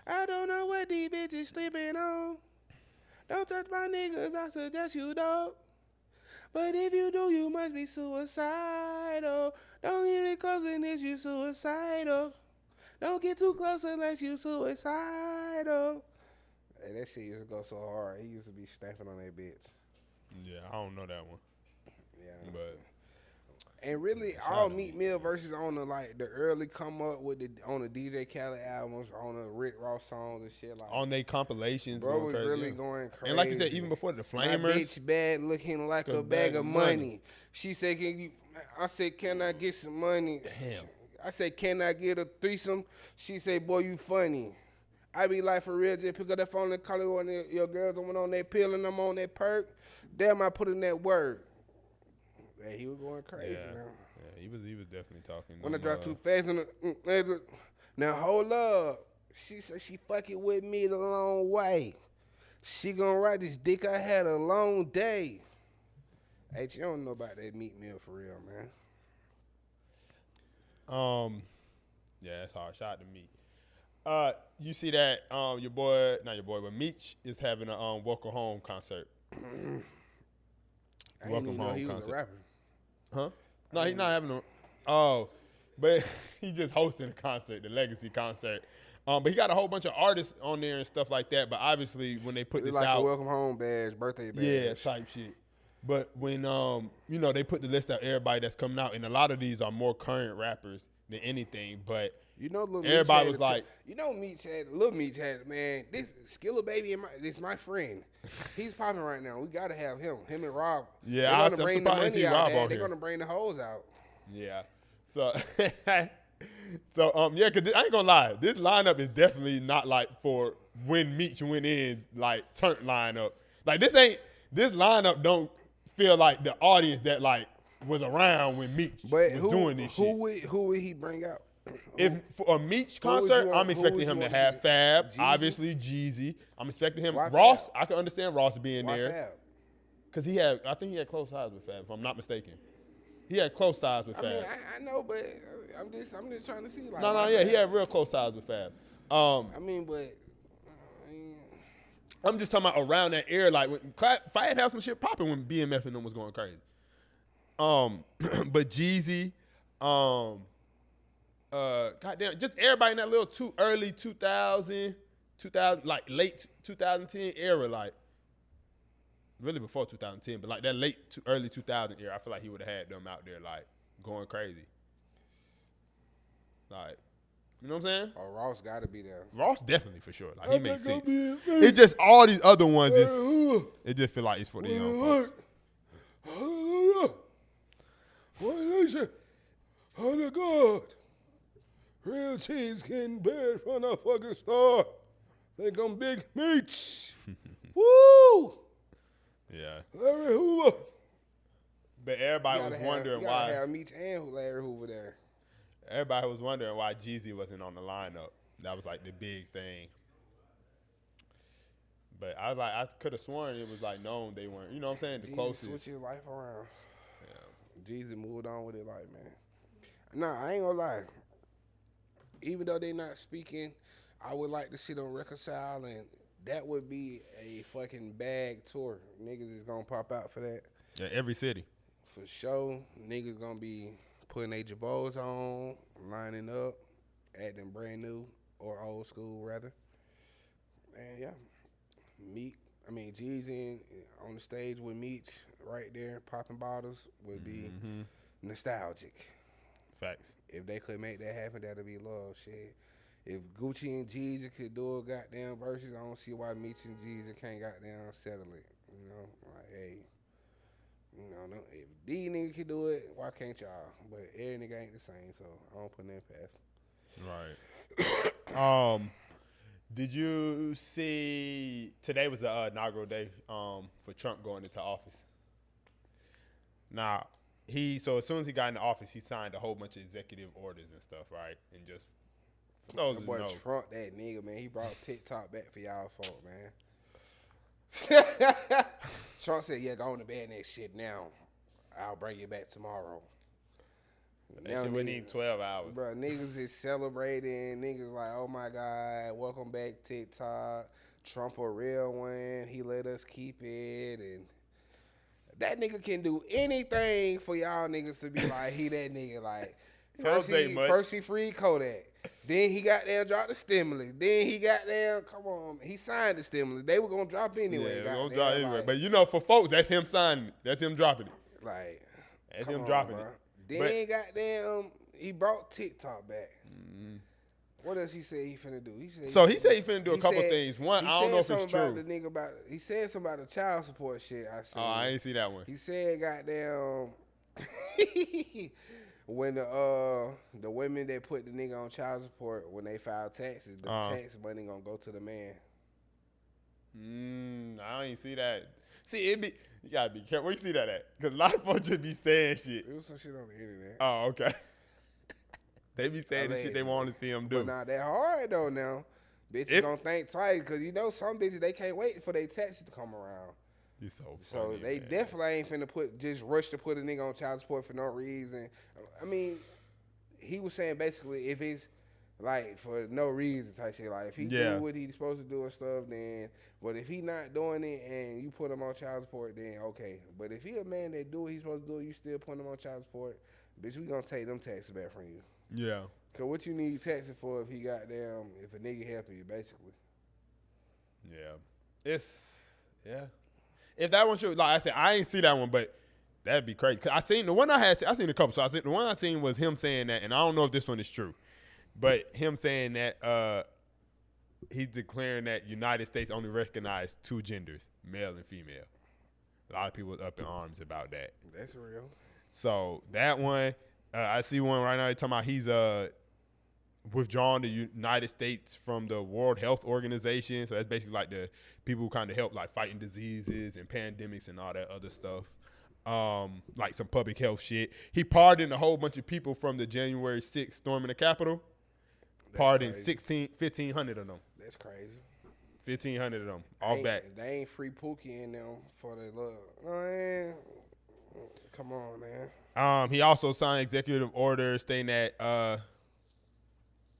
I don't know what these bitches sleeping on. Don't touch my niggas, I suggest you don't. But if you do, you must be suicidal. Don't get close unless you suicidal. Don't get too close unless you suicidal. Hey, that shit used to go so hard. He used to be snapping on that bitch. Yeah, I don't know that one. Yeah. But and really, all Meek Mill verses on the the early come up with on the DJ Khaled albums, on the Rick Ross songs and shit like. On they compilations, bro was really going crazy. And like you said, even before the Flamers, my bitch bad looking like a bag of money. She said, I said, can I get some money? Damn. I said, can I get a threesome? She said, boy, you funny. I be like, for real, just pick up that phone and call one of your girls and went on that pill and I'm on that perk. Damn, I put in that word. Yeah, he was going crazy now. Yeah, he was definitely talking. When I drive too fast in the now hold up. She said she fucking with me the long way. She gonna ride this dick. I had a long day. Hey, you don't know about that Meek Mill for real, man. Yeah, that's hard. Shout out to Meek. You see that not your boy, but Meech is having a Welcome Home concert. I didn't even know he was a rapper. Huh? No, he's not having a. Oh, but he just hosting a concert, the Legacy concert. But he got a whole bunch of artists on there and stuff like that. But obviously, when they put this like out, a Welcome Home badge, birthday badge, yeah, type shit. But when they put the list out, everybody that's coming out, and a lot of these are more current rappers than anything. But everybody was like, Lil Meech had, man, this Skilla Baby, this my friend. He's popping right now. We gotta have him. Him and Rob. Yeah, I'm surprised to see Rob out. They're gonna bring the hoes out. Yeah. So, yeah, cause I ain't gonna lie, this lineup is definitely not like for when Meech went in, like turn lineup. Like this lineup don't feel like the audience that like was around when Meech was doing this shit. Who would he bring out? If for a Meech concert, I'm expecting him to have Fab, Jeezy? Obviously Jeezy. I'm expecting him. Ross, I can understand Ross being there. Fab? Cause I think he had close ties with Fab, if I'm not mistaken. He had close ties with Fab. I mean, I know, but I'm just trying to see. Like, yeah, he had real close ties with Fab. I'm just talking about around that era, like when Fab had some shit popping when BMF and them was going crazy. But Jeezy, goddamn, just everybody in that little early 2000, like late 2010 era, like. Really before 2010, but like that early 2000 era, I feel like he would have had them out there like going crazy. Like, you know what I'm saying? Oh, Ross got to be there. Ross definitely for sure. Like he makes sense. It's just all these other ones. It just feel like it's for the young folks. Hallelujah! Oh God! Real cheese getting bad from the fucking store. They come big meats. Woo! Yeah. Larry Hoover. But everybody was wondering why. You have Meech and Larry Hoover there. Everybody was wondering why Jeezy wasn't on the lineup. That was like the big thing. But I was like, I could have sworn it was like known they weren't. You know what I'm saying? The closest. Switch his life around. Yeah. Jeezy moved on with it like, man. Nah, I ain't gonna lie. Even though they not speaking, I would like to see them reconcile, and that would be a fucking bag tour. Niggas is gonna pop out for that. Yeah, every city. For sure. Niggas gonna be putting their jabos on, lining up, acting brand new or old school rather. And yeah, Jeezy on the stage with Meech right there popping bottles would be nostalgic. Facts. If they could make that happen, that'd be love. Shit. If Gucci and Jeezy could do a goddamn verses, I don't see why Meech and Jeezy can't goddamn settle it. You know, like, hey, you know, if these niggas can do it, why can't y'all? But every nigga ain't the same, so I don't put that past them. Right. Did you see today was the inaugural day for Trump going into office? Now, so as soon as he got into office, he signed a whole bunch of executive orders and stuff, right? And just for those who know, Trump, that nigga, man, he brought TikTok back for y'all folk, man. Trump said, yeah, go on to bed that shit now. I'll bring it back tomorrow. That shit would need 12 hours. Bro, niggas is celebrating. Niggas like, oh my God, welcome back TikTok. Trump a real one. He let us keep it. And that nigga can do anything for y'all niggas to be like, he that nigga. Like, first he freed Kodak. Then he got there, dropped the stimulus. Then he got there, come on, he signed the stimulus. They were going to drop anyway. Yeah, going to drop anyway. Like, but you know, for folks, that's him signing it. That's him dropping it. Like, that's him dropping it. Then goddamn, he brought TikTok back. Mm-hmm. What else he said he finna do? He said he finna do a couple things. One, I don't know if it's true. He said something about the child support shit. I ain't see that one. He said goddamn when the women that put the nigga on child support when they file taxes, the tax money gonna go to the man. I ain't see that. See, you gotta be careful. Where you see that at? Because a lot of folks just be saying shit. It was some shit on the internet. Oh, okay. They be saying the shit they want to see them do. But not that hard though now. Bitches gonna think twice because you know some bitches, they can't wait for their taxes to come around. You so funny, so they definitely ain't finna rush to put a nigga on child support for no reason. I mean, he was saying basically if it's like for no reason type shit. Like if he do what he's supposed to do and stuff, then. But if he not doing it and you put him on child support, then okay. But if he a man that do what he's supposed to do, you still put him on child support, bitch, we gonna take them taxes back from you. Yeah. Cause what you need taxes for if if a nigga helping you, basically. Yeah. If that one should, like I said, I ain't see that one, but that'd be crazy. Cause I seen the one I seen a couple. So the one I seen was him saying that, and I don't know if this one is true, but him saying that he's declaring that United States only recognize two genders, male and female. A lot of people up in arms about that. That's real. So that one, I see one right now. They're talking about he's withdrawn the United States from the World Health Organization. So that's basically like the people who kind of help like fighting diseases and pandemics and all that other stuff. Like some public health shit. He pardoned a whole bunch of people from the January 6th storming the Capitol. Pardoned 1,500 of them. That's crazy. 1,500 of them, all back. They ain't free Pookie in them for the love. Man, come on, man. He also signed executive orders stating that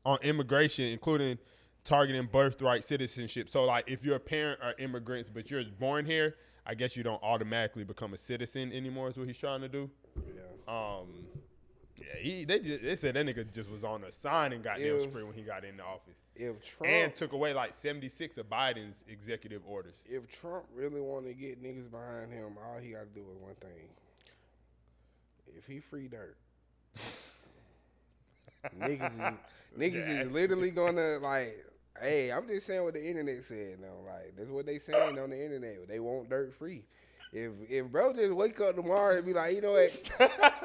on immigration, including targeting birthright citizenship. So, like, if your parent are immigrants but you're born here, I guess you don't automatically become a citizen anymore. Is what he's trying to do. Yeah. Yeah, they said that nigga just was on a sign and got nail spree when he got into office. If Trump and took away like 76 of Biden's executive orders. If Trump really want to get niggas behind him, all he got to do is one thing. If he free dirt, niggas is literally gonna like. Hey, I'm just saying what the internet said now. Like that's what they saying on the internet. They want dirt free. If bro just wake up tomorrow and be like, you know what,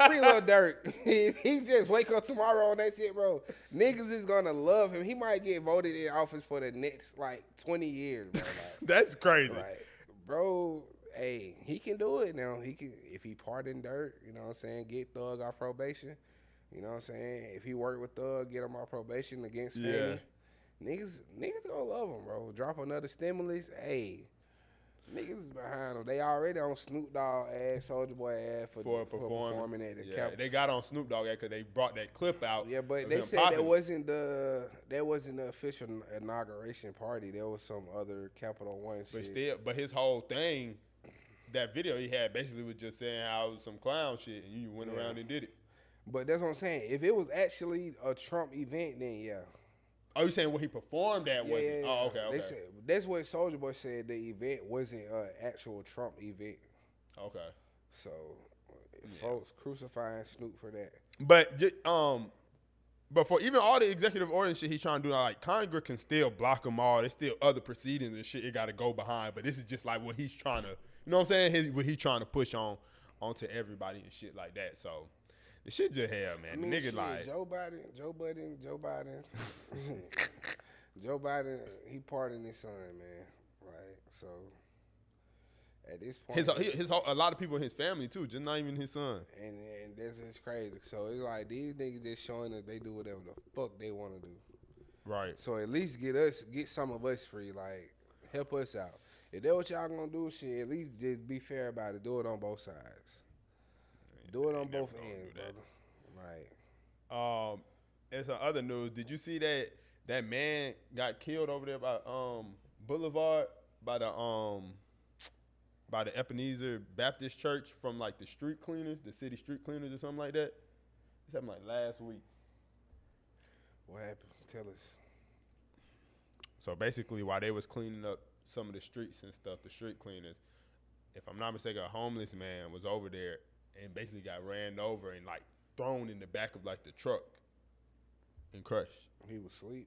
free little dirt. If he just wake up tomorrow on that shit, bro, niggas is gonna love him. He might get voted in office for the next like 20 years, bro. Like, that's crazy. Like, bro, hey, he can do it now. He can if he pardon dirt, you know what I'm saying, get Thug off probation. You know what I'm saying? If he work with Thug, get him off probation against Fannie. Niggas gonna love him, bro. Drop another stimulus, hey. Niggas is behind them. They already on Snoop Dogg ass, Soulja Boy ass for performing at the Capitol. They got on Snoop Dogg ass because they brought that clip out. Yeah, but they said that wasn't the official inauguration party. There was some other Capital One shit. But his whole thing, that video he had basically was just saying how it was some clown shit and you went around and did it. But that's what I'm saying. If it was actually a Trump event, then yeah. Oh, you saying what he performed at wasn't? Yeah. Oh, okay. They said, that's what Soulja Boy said. The event wasn't an actual Trump event. Okay. So, folks crucifying Snoop for that. But for even all the executive order and shit he's trying to do, like Congress can still block them all. There's still other proceedings and shit it got to go behind. But this is just like what he's trying to, you know what I'm saying? What he's trying to push onto everybody and shit like that. So the shit just hell, man. I mean, the nigga shit, like Joe Biden, he pardoned his son, man. Like, so at this point, a lot of people in his family too, just not even his son. And that's just crazy. So it's like these niggas just showing us they do whatever the fuck they want to do. Right. So at least get some of us free. Like, help us out. If that's what y'all gonna do, shit, at least just be fair about it. Do it on both sides. Do it on both ends, brother. Like, and some other news. Did you see that man got killed over there by Boulevard by the Ebenezer Baptist Church from like the street cleaners, the city street cleaners or something like that? This happened like last week. What happened? Tell us. So basically, while they was cleaning up some of the streets and stuff, the street cleaners, if I'm not mistaken, a homeless man was over there and basically got ran over and like thrown in the back of like the truck and crushed. He was asleep.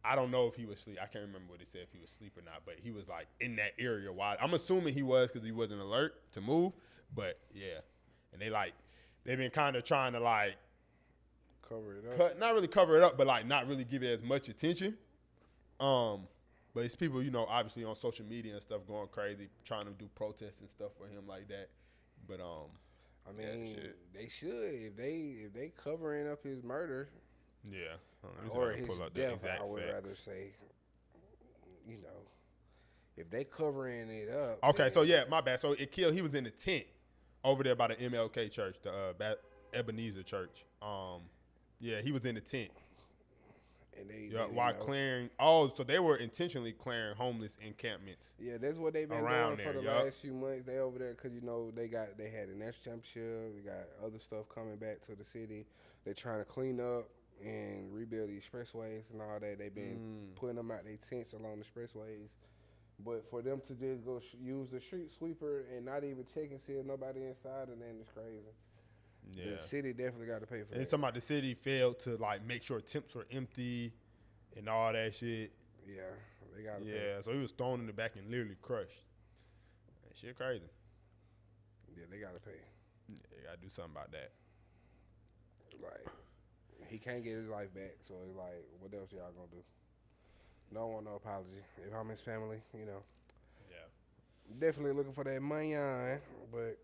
I don't know if he was asleep. I can't remember what they said, if he was asleep or not, but he was like in that area. While I'm assuming he was because he wasn't alert to move. But yeah, and they've been kind of trying to like cover it up. Not really cover it up, but like not really give it as much attention. But it's people, you know, obviously on social media and stuff going crazy, trying to do protests and stuff for him like that. But I mean, they should if they covering up his murder. Yeah. Or his death, I would rather say. You know, if they covering it up. Okay, so yeah, my bad. So he was in the tent over there by the MLK church, the Ebenezer church. Yeah, he was in the tent. And while clearing. Oh, so they were intentionally clearing homeless encampments. Yeah, that's what they've been doing for the last few months. They over there because, you know, they had the national championship. They got other stuff coming back to the city. They're trying to clean up and rebuild the expressways and all that. They've been putting them out their tents along the expressways. But for them to just go use the street sweeper and not even check and see if nobody inside, and then it's crazy. Yeah. The city definitely got to pay for that. And talking about the city failed to like make sure temps were empty and all that shit. Yeah, they got to pay. Yeah, so he was thrown in the back and literally crushed. That shit crazy. Yeah, they got to pay. Yeah, they got to do something about that. Like, he can't get his life back, so it's like, what else y'all gonna do? No one, no apology. If I'm his family, you know. Yeah. Definitely looking for that money on, but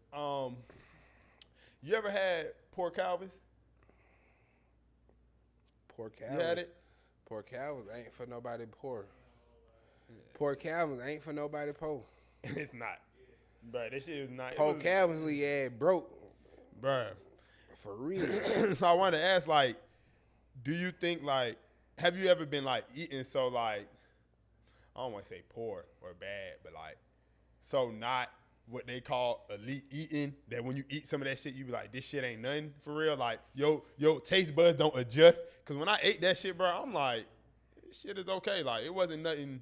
you ever had pork calves? Pork calves? You had it? Pork calves ain't for nobody poor. Pork calves ain't for nobody poor. It's not. Bruh, this shit is not. Pork calves broke. Bruh. For real. So I wanted to ask, like, do you think, like, have you ever been, like, eating so, like, I don't want to say poor or bad, but, like, so not what they call elite eating, that when you eat some of that shit, you be like, this shit ain't nothing for real? Like, yo, taste buds don't adjust. Because when I ate that shit, bro, I'm like, this shit is okay. Like, it wasn't nothing.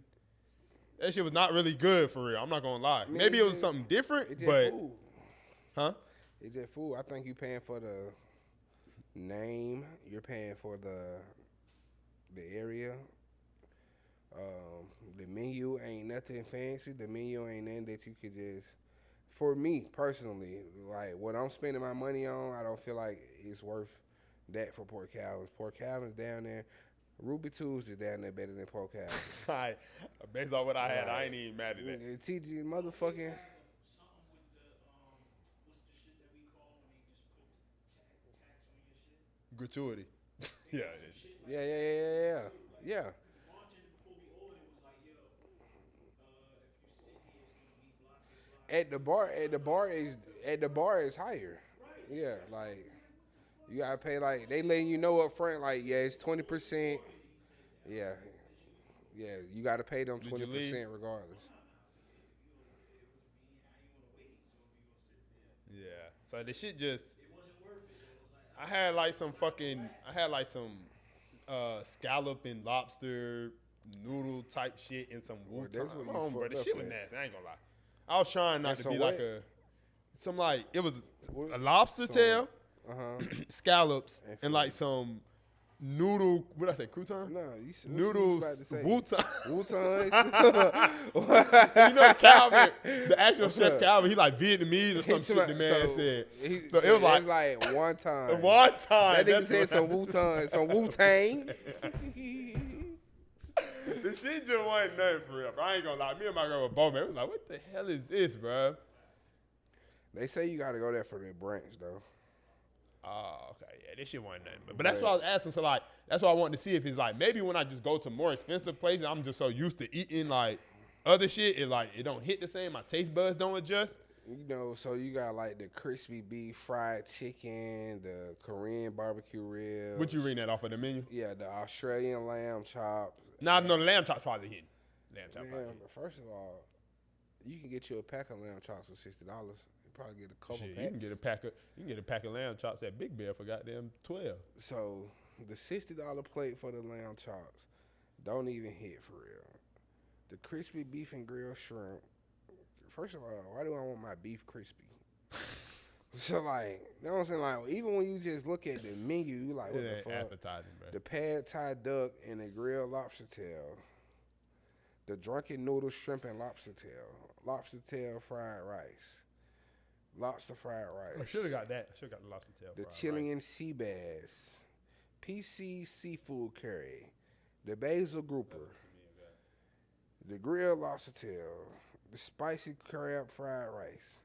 That shit was not really good for real. I'm not going to lie. I mean, maybe it was something different, but. Food. Huh? It's that food. I think you're paying for the name. You're paying for the area. The menu ain't nothing fancy. The menu ain't nothing that you could just. For me personally, like what I'm spending my money on, I don't feel like it's worth that for pork calves. Pork calves down there. Ruby Tools is down there better than pork calves. Based on what I had, I ain't even mad at that. TG motherfucking. Gratuity. Yeah. Yeah. At the bar is higher. Yeah, like you gotta pay, like they letting you know up front, like, yeah, it's 20%. Yeah, you gotta pay them 20% regardless. Yeah, so the shit just. I had like some scallop and lobster noodle type shit and some Well, Wu-Tang. that's what Come you on, bro. fucked The up shit was at. nasty. I ain't gonna lie. I was trying not And to some be what? it was What? a lobster tail, scallops, And and like some noodle. What did I say? Crouton? No, you said Noodles. about to say? Wu-Tang. Wu-Tang. You know Calvin, the actual chef Calvin, he like Vietnamese or some shit. The man said. So it was like one time. one time. That nigga that's said what some Wu-Tang, some Wu-Tangs. The shit just wasn't nothing for real. Bro. I ain't gonna lie. Me and my girl were both, man. We was like, what the hell is this, bro? They say you gotta go there for the brunch though. Oh, okay. Yeah, this shit wasn't nothing. But that's what I was asking. So, like, that's what I wanted to see if it's like, maybe when I just go to more expensive places, I'm just so used to eating, like, other shit, it don't hit the same. My taste buds don't adjust. You know, so you got like the crispy beef, fried chicken, the Korean barbecue ribs. What you reading that off of the menu? Yeah, the Australian lamb chops. Nah, no, the lamb chop's probably hitting. Lamb chop probably Man, hitting. first of all, you can get you a pack of lamb chops for $60. You probably get a couple Shit, packs. you can get a pack of lamb chops at Big Bear for goddamn 12. So the $60 plate for the lamb chops don't even hit for real. The crispy beef and grilled shrimp. First of all, why do I want my beef crispy? So like, you know what I'm saying? Like, even when you just look at the menu, you like, what It the ain't fuck? appetizing, bro. The pad thai duck and the grilled lobster tail. The drunken noodle shrimp and lobster tail. Lobster tail fried rice. Lobster fried rice. I should have got that. I should have got the lobster tail. The fried Chilean rice. sea bass. PC seafood curry. The basil grouper. The grilled lobster tail. The spicy crab fried rice.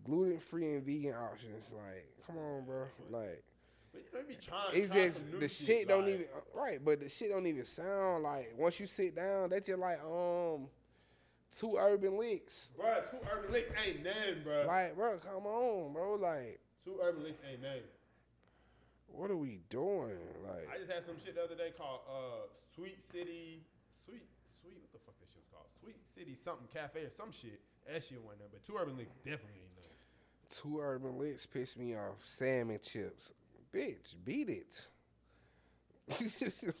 Gluten-free and vegan options. Like, come on, bro. Like, But you know, be trying it's try just some new the shit don't like, even right, but the shit don't even sound like once you sit down, that's just like 2 urban licks. Bro, 2 urban licks ain't nothing, bro. Like, bro, come on, bro. Like, 2 urban licks ain't nothing. what are we doing? Like, I just had some shit the other day called Sweet City, what the fuck that shit was called? Sweet City something cafe or some shit. That shit wasn't there, but 2 urban licks definitely ain't nothing. 2 urban licks piss me off. Salmon chips, bitch, beat it.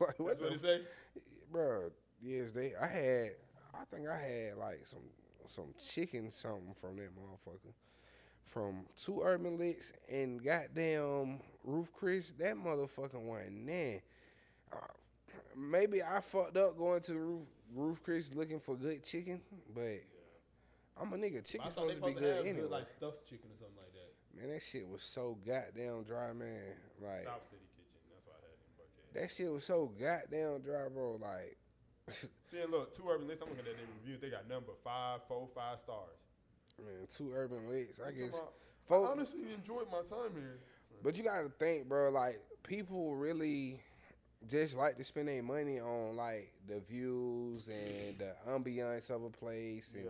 Like, What it say? Bro, yes, I think I had like some chicken something from that motherfucker. From 2 urban licks and goddamn Roof Chris, that motherfucker wasn't there. Maybe I fucked up going to Roof Chris looking for good chicken, but I'm a nigga. Chicken's supposed to be good anyway. Good, like stuffed chicken or something like that. Man, that shit was so goddamn dry, man. Like, South City Kitchen. That's what I had in Buckhead. that shit was so goddamn dry, bro. Like, See, look, 2 urban licks. I'm looking at their reviews. They got number 5, 4, 5 stars. man, 2 urban licks. I guess. I honestly enjoyed my time here. But you gotta think, bro. Like, people really just like to spend their money on like the views and the ambiance of a place and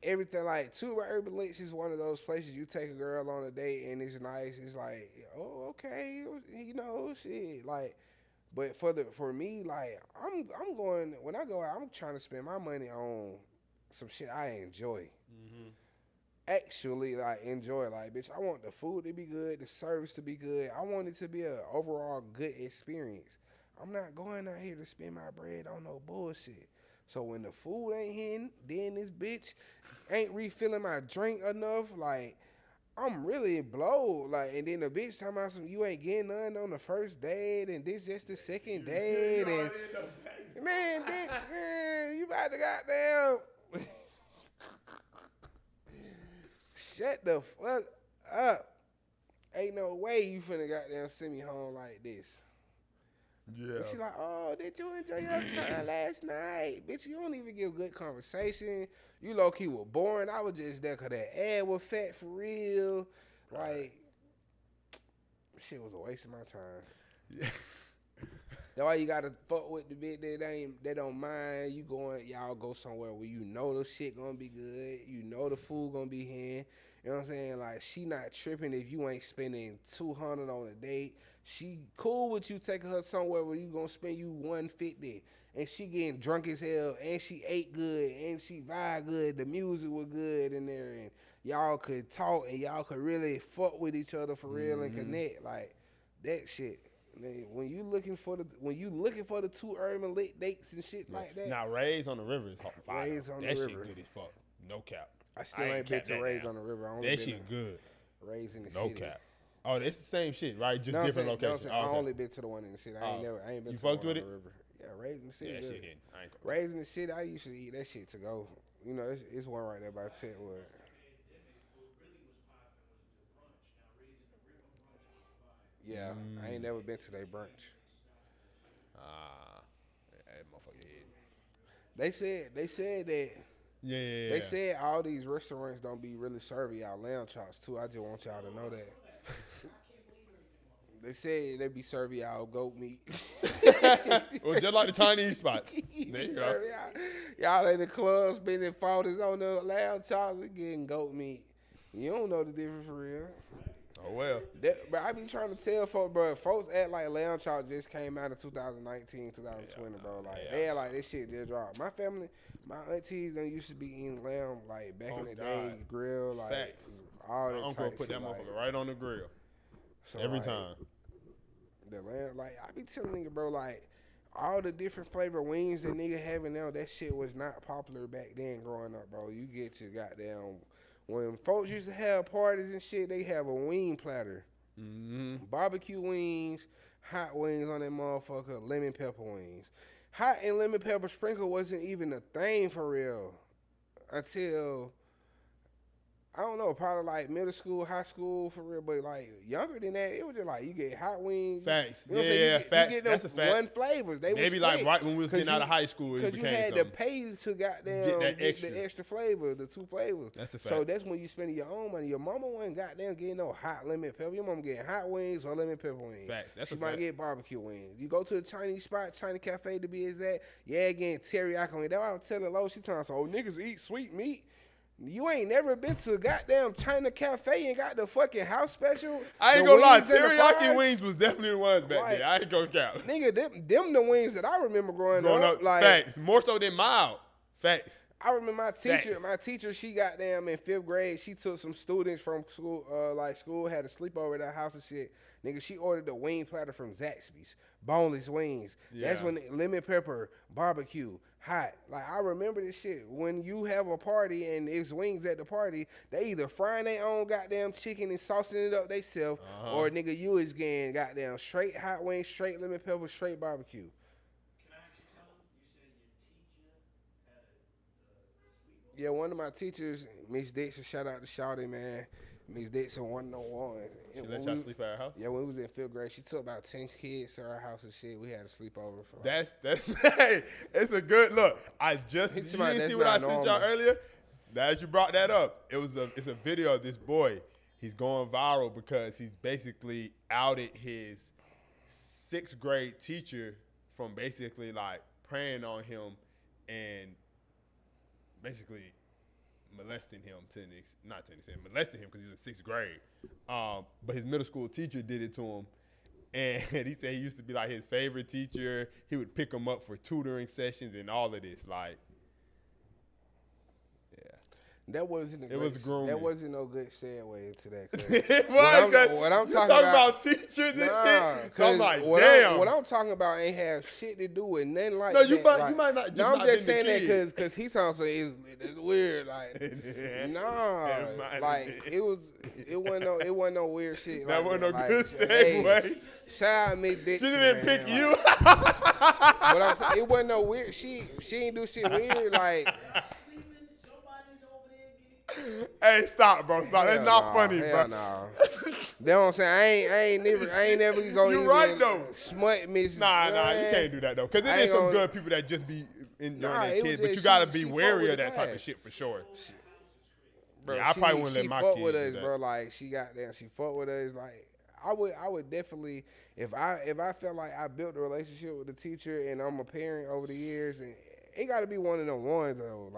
everything. Like, 2 urban licks is one of those places you take a girl on a date and it's nice. It's like, oh, okay, you know, shit. Like, but for me, like, I'm going when I go out, I'm trying to spend my money on some shit I enjoy. Mm-hmm. Actually, like, enjoy. Like, bitch, I want the food to be good, the service to be good. I want it to be an overall good experience. I'm not going out here to spend my bread on no bullshit. So when the food ain't hitting, then this bitch ain't refilling my drink enough, like, I'm really blowed. Like, and then the bitch talking about some, you ain't getting none on the first date, and this just the second date, and man, bitch, man, you about to goddamn shut the fuck up. Ain't no way you finna goddamn send me home like this. Yeah. And she like, oh, did you enjoy your time last night? Bitch, you don't even give good conversation. You low-key were boring. I was just there because that ad was fat for real. Like, shit was a waste of my time. Yeah. That's why you gotta fuck with the bitch they don't mind you going. Y'all go somewhere where you know the shit gonna be good. You know the food gonna be here. You know what I'm saying? Like, she not tripping if you ain't spending $200 on a date. She cool with you taking her somewhere where you gonna spend you $150, and she getting drunk as hell, and she ate good, and she vibe good. The music was good in there, and y'all could talk, and y'all could really fuck with each other for real and connect like that shit. When you looking for the two urban lit dates and shit like that. Now Rays on the River is fire. Rays on the That River. shit good as fuck. No cap. I still ain't been to Rays on the River. That shit good. Rays in the No city. cap. Oh, it's the same shit, right? Just No, I'm different saying- locations. no, I'm saying, I only been to the one in the city. I ain't been You to the one fucked with on it? the river. Yeah, Rays in the city. Yeah, that good. shit hitting. I ain't gonna. Rays in the city, I used to eat that shit to go. You know, it's one right there by Tetwood. Yeah, I ain't never been to their brunch. That motherfucker hit. They said that. Yeah. They said all these restaurants don't be really serving y'all lamb chops too. I just want y'all to know that. They said they be serving y'all goat meat. Well, just like the Chinese spots. There you go. Y'all in the club spending 40s on the lamb chops and getting goat meat. You don't know the difference for real. Oh well. But I be trying to tell folks, bro. Folks act like lamb chops just came out in 2019, 2020, bro. Like they act like this shit just dropped. My family, my aunties, they used to be eating lamb like back in the day, grill, like Facts. all that. My uncle type put shit, that like, motherfucker right on the grill. so, Every like, time. The lamb, like I be telling nigga, bro, like all the different flavor wings that nigga having now, that shit was not popular back then growing up, bro. You get your goddamn. When folks used to have parties and shit, they have a wing platter. Barbecue wings, hot wings on that motherfucker, lemon pepper wings. Hot and lemon pepper sprinkle wasn't even a thing for real until, I don't know, probably like middle school, high school for real, but like younger than that, it was just like you get hot wings. Facts. You know what I'm Yeah, saying? facts. You get That's a fact. one flavors. They Maybe was like split. right when we was getting out of you- high school, it Because you became had to something. pay to goddamn Get that get extra. the extra flavor, the two flavors. That's a So fact. that's when you spending your own money. Your mama wasn't goddamn getting no hot lemon pepper. Your mama getting hot wings or lemon pepper wings. Facts. That's she a might fact. get barbecue wings. You go to the Chinese spot, China Cafe to be exact. Yeah, getting teriyaki wings. That's why I'm telling Lo, she telling us, oh, niggas eat sweet meat. You ain't never been to a goddamn China Cafe and got the fucking house special. I ain't the gonna lie, wings and the teriyaki fries? wings was definitely the ones back Right. then. I ain't gonna count. Nigga, them the wings that I remember growing up. Like, facts. More so than mild. Facts. I remember my teacher. Facts. My teacher, she got them in 5th grade. She took some students from school, school had a sleepover at her house and shit. Nigga, she ordered the wing platter from Zaxby's, boneless wings. That's Yeah. when lemon pepper, barbecue, hot. Like I remember this shit. When you have a party and it's wings at the party, they either frying their own goddamn chicken and saucing it up theyself, or nigga, you is getting goddamn straight hot wings, straight lemon pepper, straight barbecue. Can I ask you something? You said your teacher had a sleepover? Yeah, one of my teachers, Miss Dixon, shout out to Shawty, man. Miss Dixon 101. She let y'all sleep at her house? Yeah, when we was in 5th grade, she took about 10 kids to our house and shit. We had a sleepover for like, That's hey, it's a good look. I just you It's didn't about- see what I that's sent not y'all earlier? Now that you brought that up, it's a video of this boy. He's going viral because he's basically outed his 6th grade teacher from basically like preying on him and basically molesting him not to an extent, molesting him because he was in 6th grade. But his middle school teacher did it to him. And he said he used to be like his favorite teacher. He would pick him up for tutoring sessions and all of this. Like, yeah. that wasn't a It was grooming. That wasn't no good segue into that. 'cause It was, what I'm 'cause talking you talking about- about teachers and Nah, shit. So I'm like, what damn. what I'm talking about ain't have shit to do with nothing like No, that. you might- like, you might not- just No, I'm not just been the saying that kid. because he sounds like it's weird. Like, nah, It might like have been. it wasn't no weird shit. That like wasn't no Like, good hey, segue. shout out Miss She Dixon. didn't man. pick Like, you. But I'm saying it wasn't no weird. She ain't do shit weird. Like, Sleeping, somebody's over there getting. Hey, stop, bro. Stop. That's hell not nah, funny, hell bro. Nah. That's what I'm saying. I ain't never gonna You even right, though. smut Miss. Nah, you man. can't do that though, because I there ain't is some gonna- good people that just be enjoying Nah, their it was kids, but just you gotta she be fuck wary with of the that type class. of shit for sure. Bro, Yeah, I probably wouldn't let she my fuck kids with do us, that. bro. Like she fuck with us. Like I would definitely if I felt like I built a relationship with the teacher and I'm a parent over the years, and it got to be one of them ones though.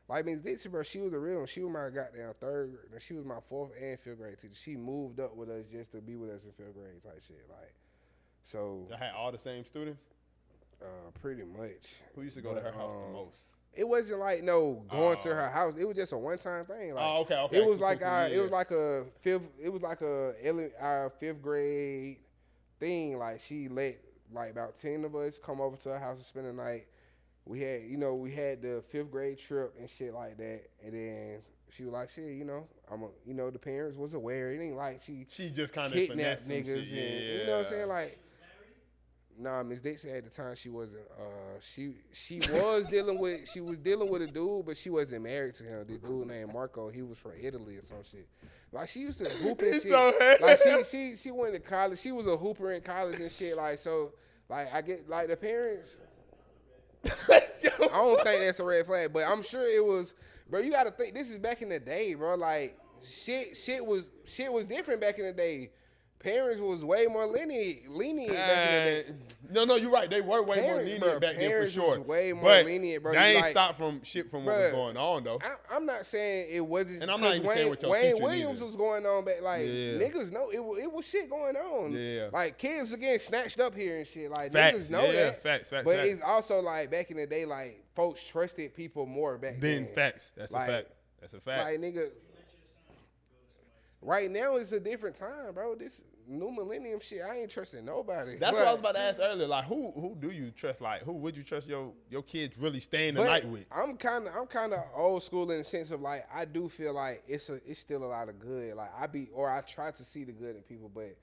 Like Miss Dixie, bro, she was a real one. She was my goddamn 3rd. She was my 4th and 5th grade teacher. She moved up with us just to be with us in 5th grade type shit. Like So Y'all had all the same students? pretty much. Who used to go to her house the most? It wasn't like going to her house. It was just a one time thing. Like, okay. It was like Cool, it was like our fifth grade thing. Like she let like about 10 of us come over to her house and spend the night. We had the fifth grade trip and shit like that, and then she was like, shit, the parents was aware. It ain't like she just kind of kidnapped niggas, shit. and you know what I'm saying, like. Nah, Miss Dixon at the time she wasn't. She was dealing with a dude, but she wasn't married to him. The dude named Marco, he was from Italy or some shit. Like she used to hoop and shit. Like she went to college. She was a hooper in college and shit. Like so, like I get like the parents. I don't think that's a red flag, but I'm sure it was. Bro, you got to think this is back in the day, bro. Like shit was different back in the day. Parents was way more lenient back in the day. No, you're right. They were way more lenient back then for sure. Was way more lenient, bro. They ain't stopped from what was going on though. I'm not saying it wasn't. And I'm not even saying what your Wayne teacher Williams either. was going on back. Like niggas know it was shit going on. Yeah. Like kids were getting snatched up here and shit. Like Facts. niggas know that. Facts. But it's also like back in the day, like folks trusted people more back then. Facts. That's a fact. That's a fact. Like nigga. Right now it's a different time, bro. This new millennium shit, I ain't trusting nobody. That's what I was about to ask earlier. Like, who do you trust? Like, who would you trust your kids really staying the night with? I'm kind of old school in the sense of like I do feel like it's still a lot of good. Like I try to see the good in people, but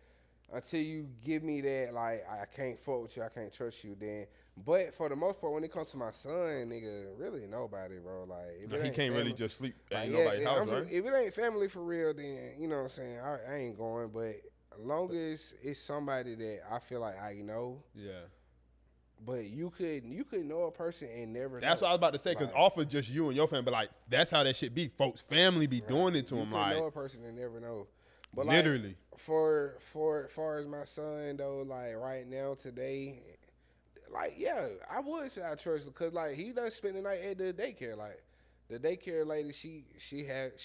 until you give me that, like I can't fuck with you, I can't trust you. Then, but for the most part, when it comes to my son, nigga, really nobody, bro. Like if he can't family, really just sleep at like, nobody's house, right? If it ain't family for real, then you know what I'm saying. I ain't going, but. As long as it's somebody that I feel like I know, but you could know a person and never. That's what I was about to say. Because like, off of just you and your family, but like that's how that shit be. Folks, family be doing it to them. Like know a person and never know. But literally, like, for as far as my son though, like right now today, like I would say I trust him because like he done spend the night at the daycare. Like the daycare lady, she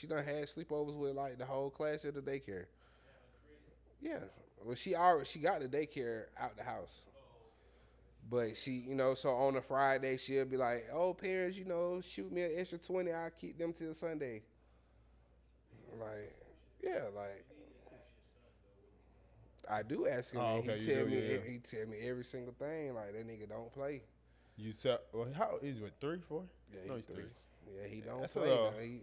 done had sleepovers with like the whole class at the daycare. Yeah, well, she got the daycare out the house, but she, so on a Friday she'll be like, "Oh, parents, shoot me an extra 20, I'll keep them till Sunday." Like, like I do ask him, and he tell me every single thing. Like that nigga don't play. You tell how is it? 3, 4? Yeah, he's 3. Yeah, he don't That's play.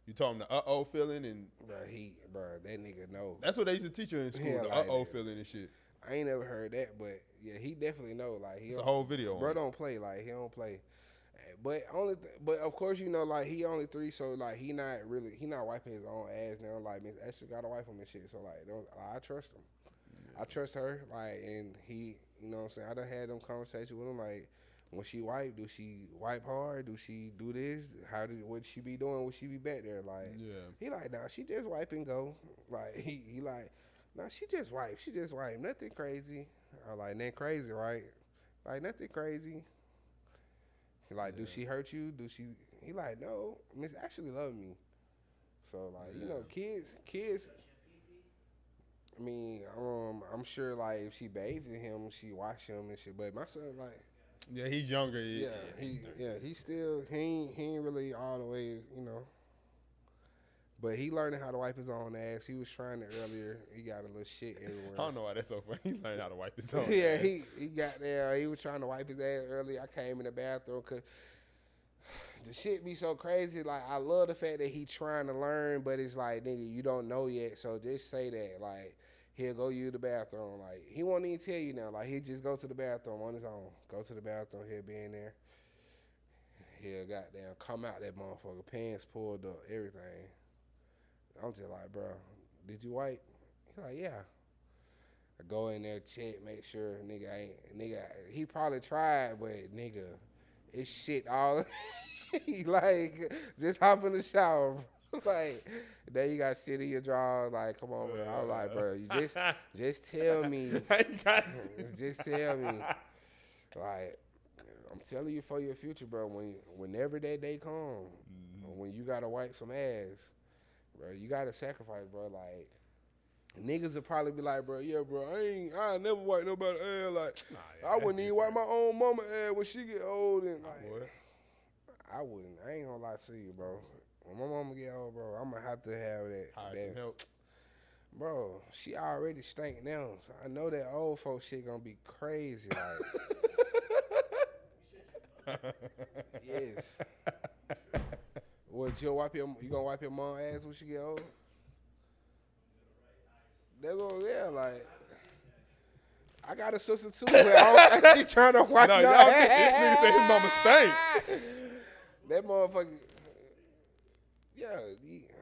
You told him the feeling and that nigga know. That's what they used to teach you in school, the like feeling and shit. I ain't never heard that, but yeah, he definitely know. Like it's a whole video. Bro don't play, like he don't play. But but of course like he only 3, so like he not wiping his own ass now. Like Miss Esther gotta wipe him and shit. So like I trust him. Yeah. I trust her. Like and he, you know what I'm saying. I done had them conversations with him like. When she wipe, do she wipe hard? Do she do this? What she be doing? Would she be back there? Like, he like, nah, she just wipe and go. Like, he like, nah, she just wipe. She just wipe. Nothing crazy. I like, nothing crazy, right? Like, nothing crazy. He like, do she hurt you? He like, no, Miss actually love me. So, like, kids. I mean, I'm sure, like, if she bathes in him, she wash him and shit. But my son, like, yeah, he's younger. He still he ain't really all the way, But he learning how to wipe his own ass. He was trying it earlier. He got a little shit everywhere. I don't know why that's so funny. He learned how to wipe his own yeah, ass. he got there. He was trying to wipe his ass earlier. I came in the bathroom because the shit be so crazy. Like, I love the fact that he trying to learn, but it's like, nigga, you don't know yet. So just say that. Like, he'll go use the bathroom. Like, he won't even tell you now. Like, he just go to the bathroom on his own. Go to the bathroom. He'll be in there. He'll goddamn come out that motherfucker. Pants pulled up. Everything. I'm just like, bro, did you wipe? He's like, yeah. I go in there, check, make sure nigga, he probably tried, but nigga, it's shit all. He like, just hop in the shower, bro. Like, then you got shit in your drawers. Like, come on, man. I was like, bro, you just tell me. Just tell me. Like, I'm telling you for your future, bro. Whenever that day comes, when you gotta wipe some ass, bro, you gotta sacrifice, bro. Like, niggas will probably be like, bro, yeah, bro, I never wipe nobody ass. Like, yeah, I wouldn't even wipe my own mama ass when she get old. And What? I wouldn't. I ain't gonna lie to you, bro. When my mama get old, bro, I'm gonna have to have Hire that. some help. Bro, she already stink now. So I know that old folks shit gonna be crazy. Like, yes. What, you gonna wipe your mom ass when she get old? That's what, yeah, like. I got a sister too, but I don't think she trying to wipe No, your y'all ass. this nigga say his mama stink. That motherfucker. Yeah,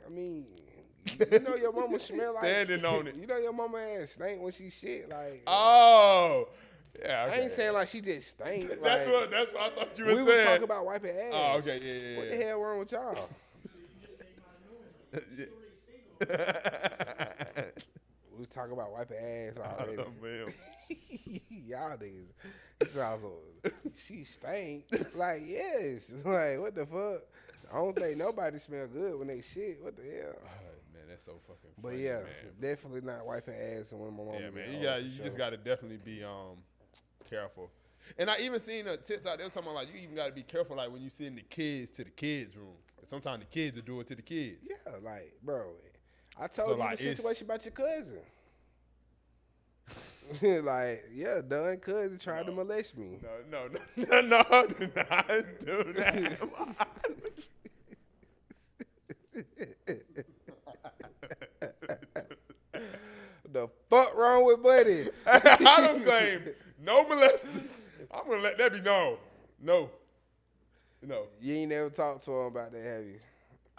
I mean, you know your mama smell like. Standing on it. You know your mama ass stink when she shit. Like, Oh. Yeah, okay. I ain't saying like she just stink. That's like, what I thought you were we saying. was talking about wiping ass. Oh, okay, yeah. What the hell wrong with y'all? We was talking about wiping ass already. Oh, man. Y'all niggas. It's also, she stank. Like, yes. Like, what the fuck? I don't think nobody smell good when they shit. What the hell? Oh, man, that's so fucking But funny, yeah, man. definitely not wiping ass when my mom. Yeah, man. You just gotta definitely be careful. And I even seen a TikTok, they were talking about like you even gotta be careful like when you send the kids to the kids room. Sometimes the kids will do it to the kids. Yeah, like, bro, I told you like, the situation about your cousin. Like, yeah, Dunn cousin tried to molest me. No, do not do that. The fuck wrong with Buddy? I don't claim no molesters. I'm gonna let that be known. No. You ain't never talked to him about that, have you?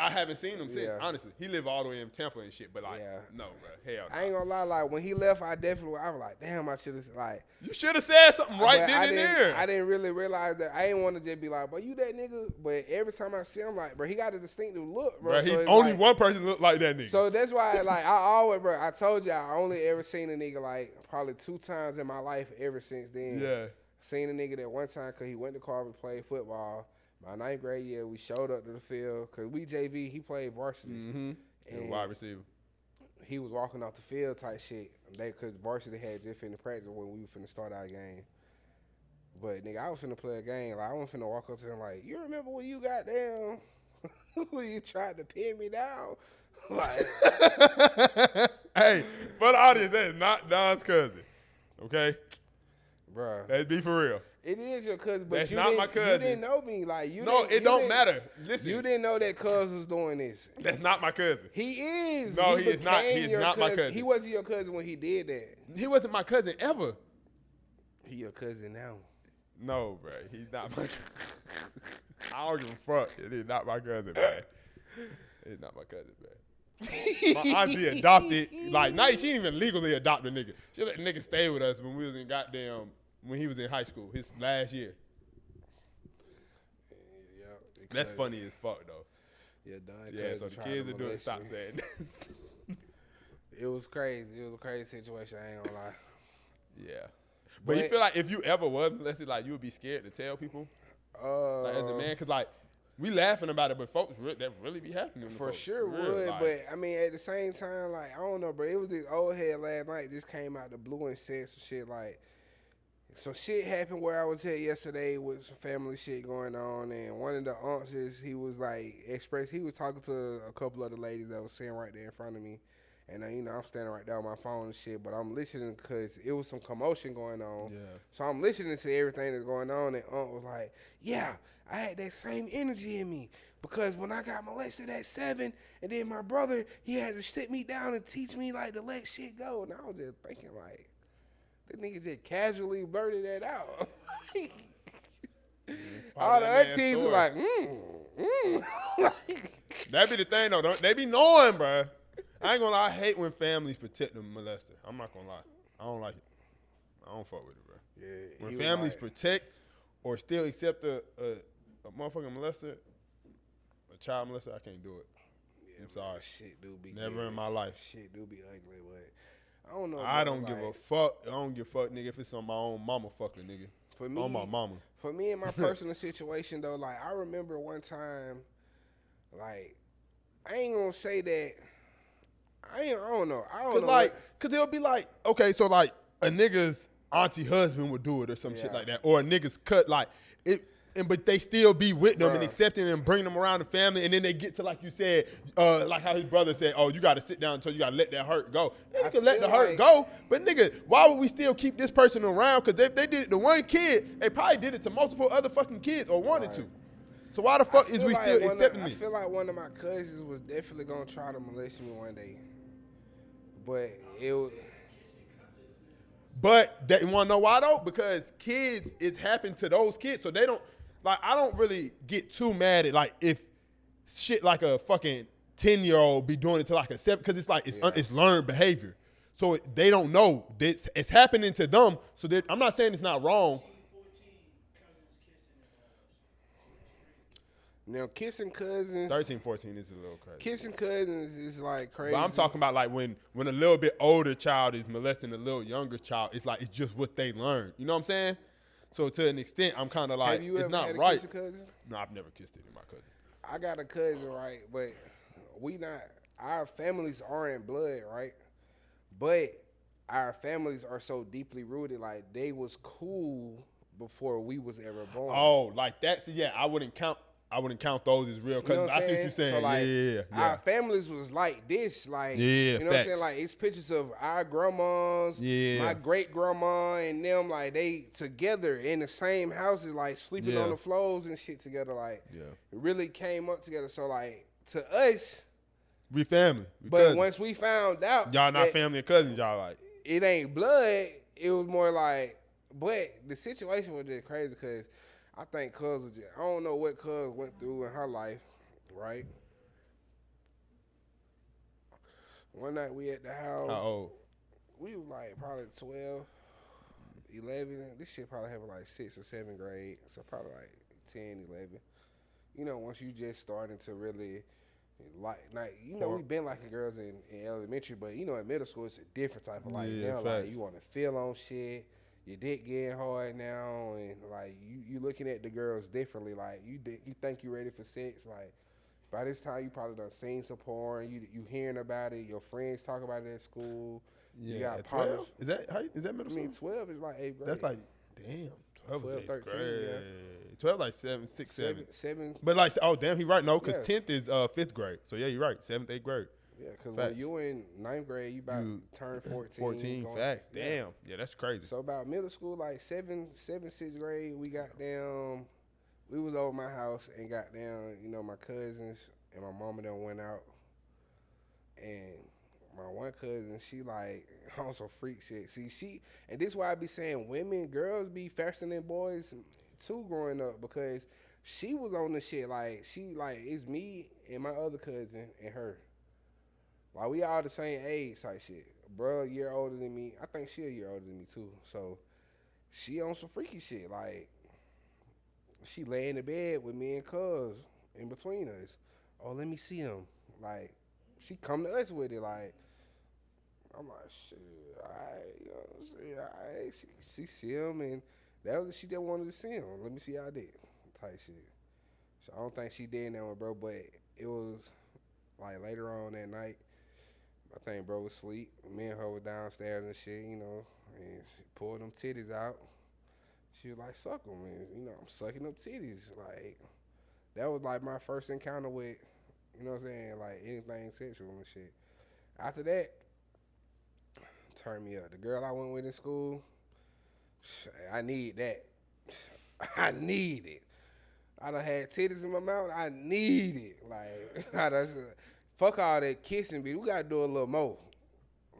I haven't seen him since, Yeah. honestly. He live all the way in Tampa and shit, but like, Yeah. no, bro. Hell no. I ain't gonna lie, like, when he left, I was like, damn, I should have, like. You should have said something right but then and there. I didn't really realize that. I didn't want to just be like, bro, you that nigga? But every time I see him, like, bro, he got a distinctive look, bro. Bro, So it's only like- one person look like that nigga. So that's why, like, I always, bro, I told you, I only ever seen a nigga, like, probably 2 times in my life ever since then. yeah. Seen a nigga that one time because he went to Carver, played football. My 9th grade year, we showed up to the field because we JV, he played varsity. Mm-hmm. And Wide receiver. he was walking off the field type shit. Because varsity had just finished practice when we were finna start our game. But nigga, I was finna play a game. Like, I was finna walk up to him like, you remember when you got down? When you tried to pin me down? Like, Hey, for the audience, that is not Don's cousin. Okay? bruh. Let's be for real. It is your cousin, but That's you not didn't, my cousin. You didn't know me. Like, you No, didn't, it you don't didn't- matter. Listen. You didn't know that cuz was doing this. That's not my cousin. He is. No, he is not. became He is your not my cousin. He wasn't your cousin when he did that. He wasn't my cousin ever. He your cousin now. No, bro. He's not my cousin. I don't give a fuck. It is not my cousin, man. It's not my cousin, man. My auntie adopted, like, she didn't even legally adopt a nigga. She let the nigga stay with us when we was in when he was in high school, his last year. Yeah, That's funny as fuck, though. Yeah, Don. Yeah, so the kids are doing, stop saying this. It was crazy. It was a crazy situation. I ain't gonna lie. Yeah. But you feel like if you ever was molested, like, you would be scared to tell people? Like, as a man? Because, like, we laughing about it, but folks, that really be happening. to For folks, sure real, would, like, but I mean, at the same time, like, I don't know, bro. It was this old head last night just came out the blue and said some shit like, so shit happened where I was at yesterday with some family shit going on, and one of the aunts, he was like, he was talking to a couple of the ladies that was sitting right there in front of me, and you know, I'm standing right there on my phone and shit, but I'm listening because it was some commotion going on. Yeah. So I'm listening to everything that's going on, and aunt was like, yeah, I had that same energy in me. Because when I got molested at 7, and then my brother, he had to sit me down and teach me, like, to let shit go. And I was just thinking, like, this nigga just casually blurted that out. All the aunties were like, That be the thing, though. They be knowing, bro. I ain't gonna lie. I hate when families protect the molester. I'm not gonna lie. I don't like it. I don't fuck with it, bro. Yeah, When families protect or still accept a motherfucking molester, a child molester, I can't do it. Yeah, I'm sorry. Shit do be Never good. in my life. Shit do be ugly, but I don't know. I bro, don't give a like, fuck. I don't give a fuck, nigga, if it's on my own mama fucking nigga. For me, On my mama. For me in my personal situation though, like, I remember one time, like, I ain't gonna say that I don't know. I don't Cause know. like, cause it'll be like, okay, so like a nigga's auntie husband would do it or some shit like that, or a nigga's cut like it. But they still be with them and Bruh. accepting them and bring them around the family, and then they get to like you said, like how his brother said, oh, you got to sit down until you got to let that hurt go. Yeah, you can let the hurt go, but nigga, why would we still keep this person around? Because if they did it to one kid, they probably did it to multiple other fucking kids or wanted to. So why the fuck is we still accepting I it? feel like one of my cousins was definitely gonna try to molest me one day, but it was. But you want to know why though? Because kids, it's happened to those kids, so they don't like. I don't really get too mad at like if shit like a fucking 10-year-old be doing it to like a 7, because it's like it's learned behavior. So they don't know that it's happening to them. So I'm not saying it's not wrong. Now, kissing cousins. 13, 14 is a little crazy. Kissing cousins is like crazy. But I'm talking about like when a little bit older child is molesting a little younger child, it's like it's just what they learn. You know what I'm saying? So to an extent, I'm kind of like, Have you it's ever not had a right. kissing cousin? No, I've never kissed any of my cousins. I got a cousin, right? But our families aren't blood, right? But our families are so deeply rooted, like they was cool before we was ever born. Oh, like that? So yeah, I wouldn't count those as real cousins. I see what you're saying. So like, yeah. Our families was like this, like, Yeah, you know what I'm facts. saying? Like, it's pictures of our grandmas, my great grandma, and them, like, they together in the same houses, like, sleeping on the floors and shit together. Like, it really came up together. So, like, to us, we family. but cousins. once we found out, Y'all not family and cousins, y'all like. it ain't blood, it was more like, but the situation was just crazy because I think cuz was just, I don't know what cuz went through in her life, right? One night we at the house. How old? We was like probably 12, 11. This shit probably happened like 6th or 7th grade. So probably like 10, 11. You know, once you just starting to really like you know, we been liking girls in elementary, but you know, in middle school, it's a different type of like now. facts. Like you want to feel on shit. Your dick getting hard now, and like you looking at the girls differently. Like you think you ready for sex. Like by this time, you probably done seen some porn. You hearing about it. Your friends talk about it at school. Yeah, you got at partners. 12? Is that middle I mean, school? 12 is like 8th grade. That's like, damn. 12, 12, is 13, 13, yeah. 12 like 7, 6, 7. 7. But like, oh damn, he right. No, because Yeah. 10th is 5th grade. So yeah, you're right. 7th, 8th grade. Yeah, because Facts. when you in 9th grade, you about to turn 14. 14, going- facts. yeah. Damn. Yeah, that's crazy. So about middle school, like 7th, 6th grade, we got down. We was over my house and got down. You know, my cousins and my mama done went out, and my one cousin, she like on some freak shit. See, and this why I be saying girls be faster than boys too growing up, because she was on the shit like it's me and my other cousin and her. Like we all the same age type shit. Bro, a year older than me. I think she a year older than me too. So she on some freaky shit. Like she lay in the bed with me and cuz in between us. Oh, let me see him. Like she come to us with it. Like I'm like, shit, alright, you know what I'm saying? Alright. She see him, and that was she just wanted to see him. Let me see how I did. Type shit. So I don't think she did that one, bro, but it was like later on that night. I think bro was asleep. Me and her were downstairs and shit, you know, and she pulled them titties out. She was like, suck them, and you know, I'm sucking them titties. Like, that was like my first encounter with, you know what I'm saying, like anything sexual and shit. After that, turn me up. The girl I went with in school, I need that. I need it. I done had titties in my mouth. I need it. Like, fuck all that kissing, bitch. We gotta do a little more.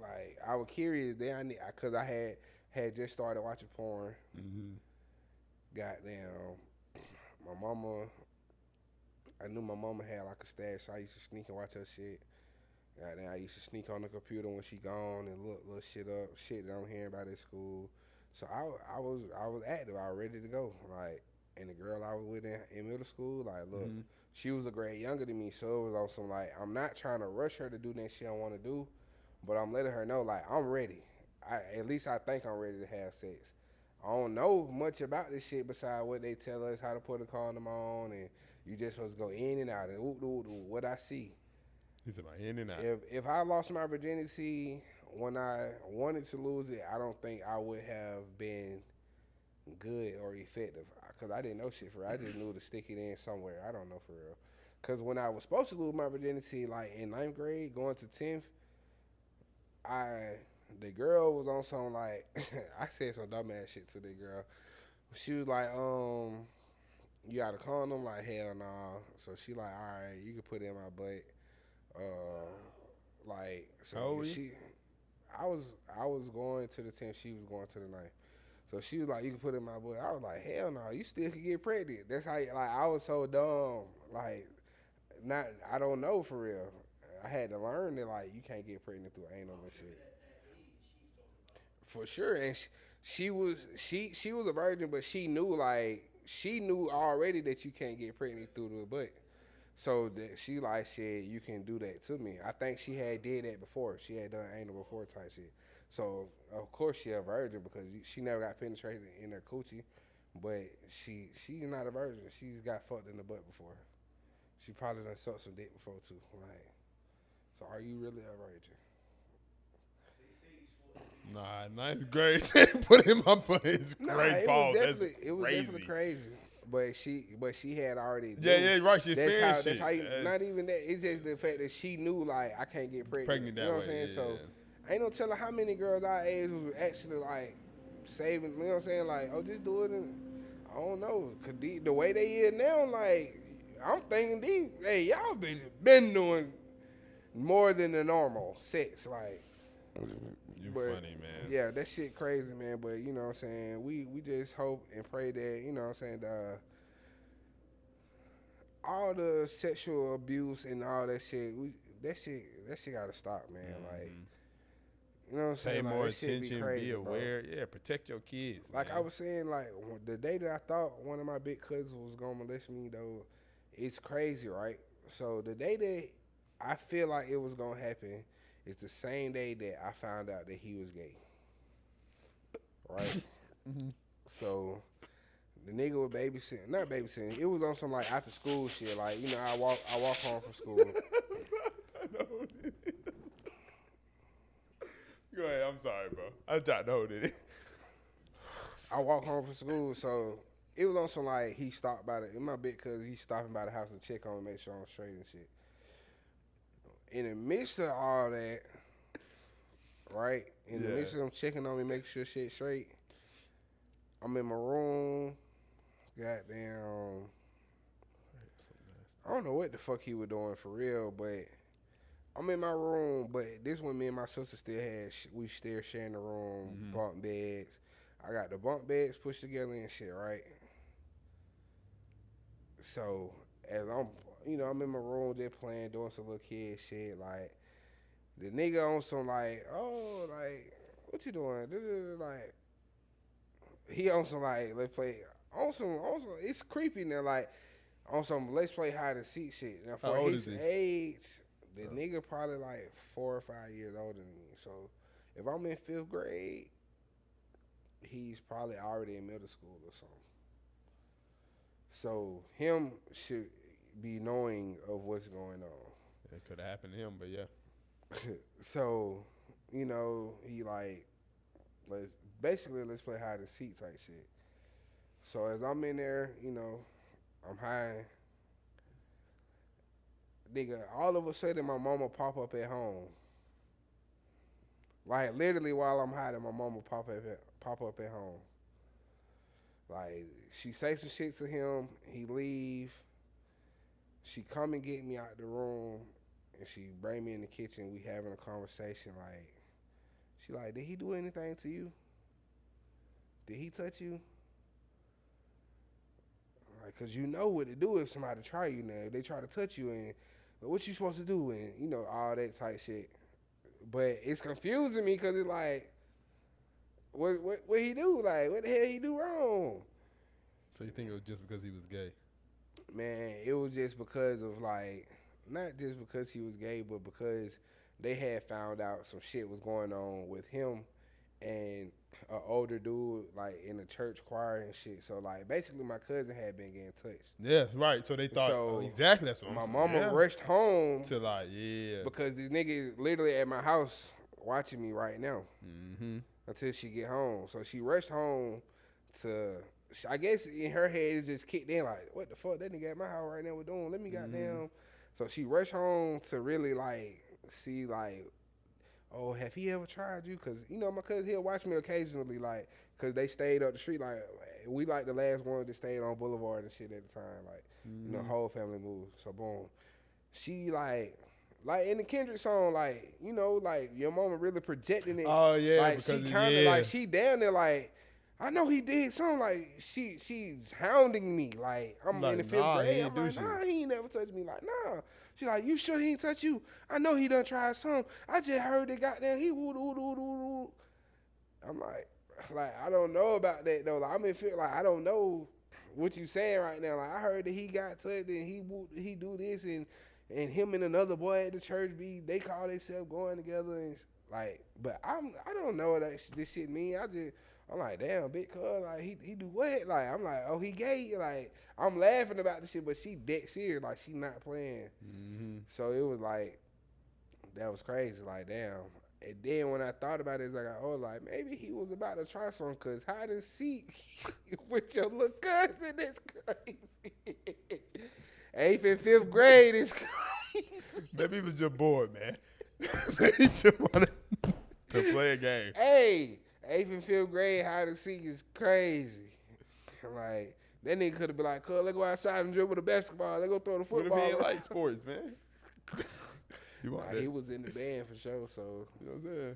Like, I was curious there, cause I had just started watching porn. Mm-hmm. Goddamn, my mama. I knew my mama had like a stash, so I used to sneak and watch her shit. Goddamn, I used to sneak on the computer when she gone and look little shit up, shit that I'm hearing about at school. So I was active. I was ready to go. Like, and the girl I was with in middle school, like, look, she was a grade younger than me, so it was on some like, I'm not trying to rush her to do that shit I want to do, but I'm letting her know like I'm ready. At least I think I'm ready to have sex. I don't know much about this shit besides what they tell us, how to put a condom on, and you just supposed to go in and out and what I see. He said, "My in and out." If I lost my virginity when I wanted to lose it, I don't think I would have been good or effective because I didn't know shit for real. I just knew to stick it in somewhere. I don't know for real. Because when I was supposed to lose my virginity, like in 9th grade, going to 10th, the girl was on some like I said some dumbass shit to the girl. She was like, you got a condom? Like, hell no. Nah. So she like, all right, you can put it in my butt. Like, so How old were she, I was going to the 10th. She was going to the 9th. So she was like, you can put it in my butt. I was like, hell no, you still can get pregnant. That's how. Like, I was so dumb. Like, I don't know for real. I had to learn that like you can't get pregnant through anal and shit. For sure, and she was a virgin, but she knew already that you can't get pregnant through the butt. So that she like said you can do that to me. I think she had did that before. She had done anal before type shit. So of course she a virgin because she never got penetrated in her coochie. But she's not a virgin. She's got fucked in the butt before. She probably done sucked some dick before too. Like, so are you really a virgin? Nah, 9th grade. Put in my butt. It's great balls. It was definitely crazy. But she had already. Yeah, right. She experienced that's how you. Not even that. It's just the fact that she knew like I can't get pregnant. That you know way, what I'm saying? yeah, So ain't no telling how many girls our age was actually like saving. You know what I'm saying? Like, oh, just do it. And I don't know, cause the way they is now, like I'm thinking y'all been doing more than the normal sex, like. You funny, man. Yeah, that shit crazy, man. But you know what I'm saying? We just hope and pray that, you know what I'm saying, all the sexual abuse and all that shit, that shit gotta stop, man. Like, you know what I'm saying? Pay like, more that shit attention, crazy, be aware. Bro. Yeah, protect your kids. Like man. I was saying, like the day that I thought one of my big cousins was gonna molest me, though, it's crazy, right? So the day that I feel like it was gonna happen is the same day that I found out that he was gay. Right? So the nigga was not babysitting. It was on some like after school shit. Like, you know, I walk home from school. Go ahead, I'm sorry, bro. I tried to hold it. I walk home from school, so it was on some like he stopped by in my big cuz he's stopping by the house to check on me, make sure I'm straight and shit. In the midst of all that, right? In the midst of them checking on me, making sure shit's straight, I'm in my room. Goddamn. I don't know what the fuck he was doing for real, but I'm in my room. But this one, me and my sister still had, we still sharing the room, bunk beds. I got the bunk beds pushed together and shit, right? So as I'm in my room, just playing, doing some little kid shit, like, the nigga on some like, oh, like, what you doing? Like, he on some like, let's play, on some, it's creepy now, like, on some let's play hide and seek shit. Now for his age, the nigga probably like 4 or 5 years older than me. So if I'm in 5th grade, he's probably already in middle school or something. So him should be knowing of what's going on. It could have happened to him, but yeah. So, you know, he like, let's play hide and seek type shit. So as I'm in there, you know, I'm hiding. Nigga, all of a sudden my mama pop up at home. Like literally while I'm hiding, my mama pop up at home. Like, she say some shit to him, he leave. She come and get me out the room, and she bring me in the kitchen. We having a conversation. Like, she like, did he do anything to you? Did he touch you? Like, cause you know what to do if somebody try you now. If they try to touch you, and what you supposed to do, and you know all that type shit. But it's confusing me because it's like, what he do? Like, what the hell he do wrong? So you think it was just because he was gay? Man, it was just because of like, not just because he was gay, but because they had found out some shit was going on with him and an older dude like in the church choir and shit. So like basically my cousin had been getting touched. Yeah, right. So they thought exactly that's what my I'm saying. mama rushed home to like because this nigga is literally at my house watching me right now until she get home. So she rushed home to. I guess in her head it just kicked in like, what the fuck, that nigga at my house right now, what doing? Let me goddamn. So she rushed home to really like see like, oh, have he ever tried you? Cause you know my cousin, he'll watch me occasionally like, cause they stayed up the street like we like the last one that stayed on Boulevard and shit at the time like you know whole family moved. So boom, she like in the Kendrick song like you know like your mama really projecting it. Oh yeah, like she kind of like she down there like. I know he did something like she's hounding me like I'm in the 5th grade. I'm like, nah, he ain't never touched me. Like, nah. She like, you sure he ain't touch you? I know he done tried some. I just heard they got there. He woo. I'm like I don't know about that though. Like, I'm in feel like I don't know what you saying right now. Like I heard that he got touched and he do this and him and another boy at the church they call themselves going together and like. But I don't know what this shit mean. I'm like, damn, big cuz, like, he do what? Like, I'm like, oh, he gay? Like, I'm laughing about the shit, but she dead serious, like, she not playing. So it was like, that was crazy, like, damn. And then when I thought about it, it's like, oh, like, maybe he was about to try something, because hide and seek with your little cousin is crazy. 8th and 5th grade is crazy. Maybe he was just bored, man. Maybe he just wanted to play a game. Hey. 8th and 5th grade hide and seek is crazy. Like, that nigga could have been like, cuz, let's go outside and dribble the basketball. Let's go throw the football. What if he ain't like sports, man? He was in the band for sure, so. You know what I'm saying?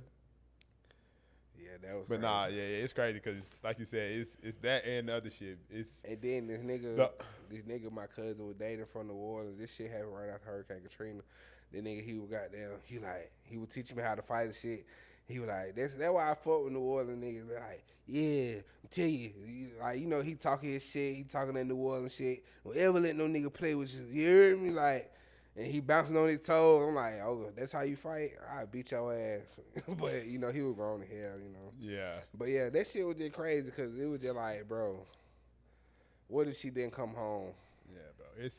Yeah, that was But crazy. yeah, it's crazy because, like you said, it's that and the other shit. And then this nigga my cousin was dating from New Orleans. This shit happened right after Hurricane Katrina. The nigga, he was teaching me how to fight and shit. He was like, that's why I fuck with New Orleans niggas. They're like, yeah, I'm tell you. Like, you know, he talking his shit. He talking that New Orleans shit. Don't ever let no nigga play with you. You hear me? Like, and he bouncing on his toes. I'm like, oh, that's how you fight? I beat your ass. But, you know, he was grown to hell, you know. Yeah. But, yeah, that shit was just crazy because it was just like, bro, what if she didn't come home? Yeah, bro.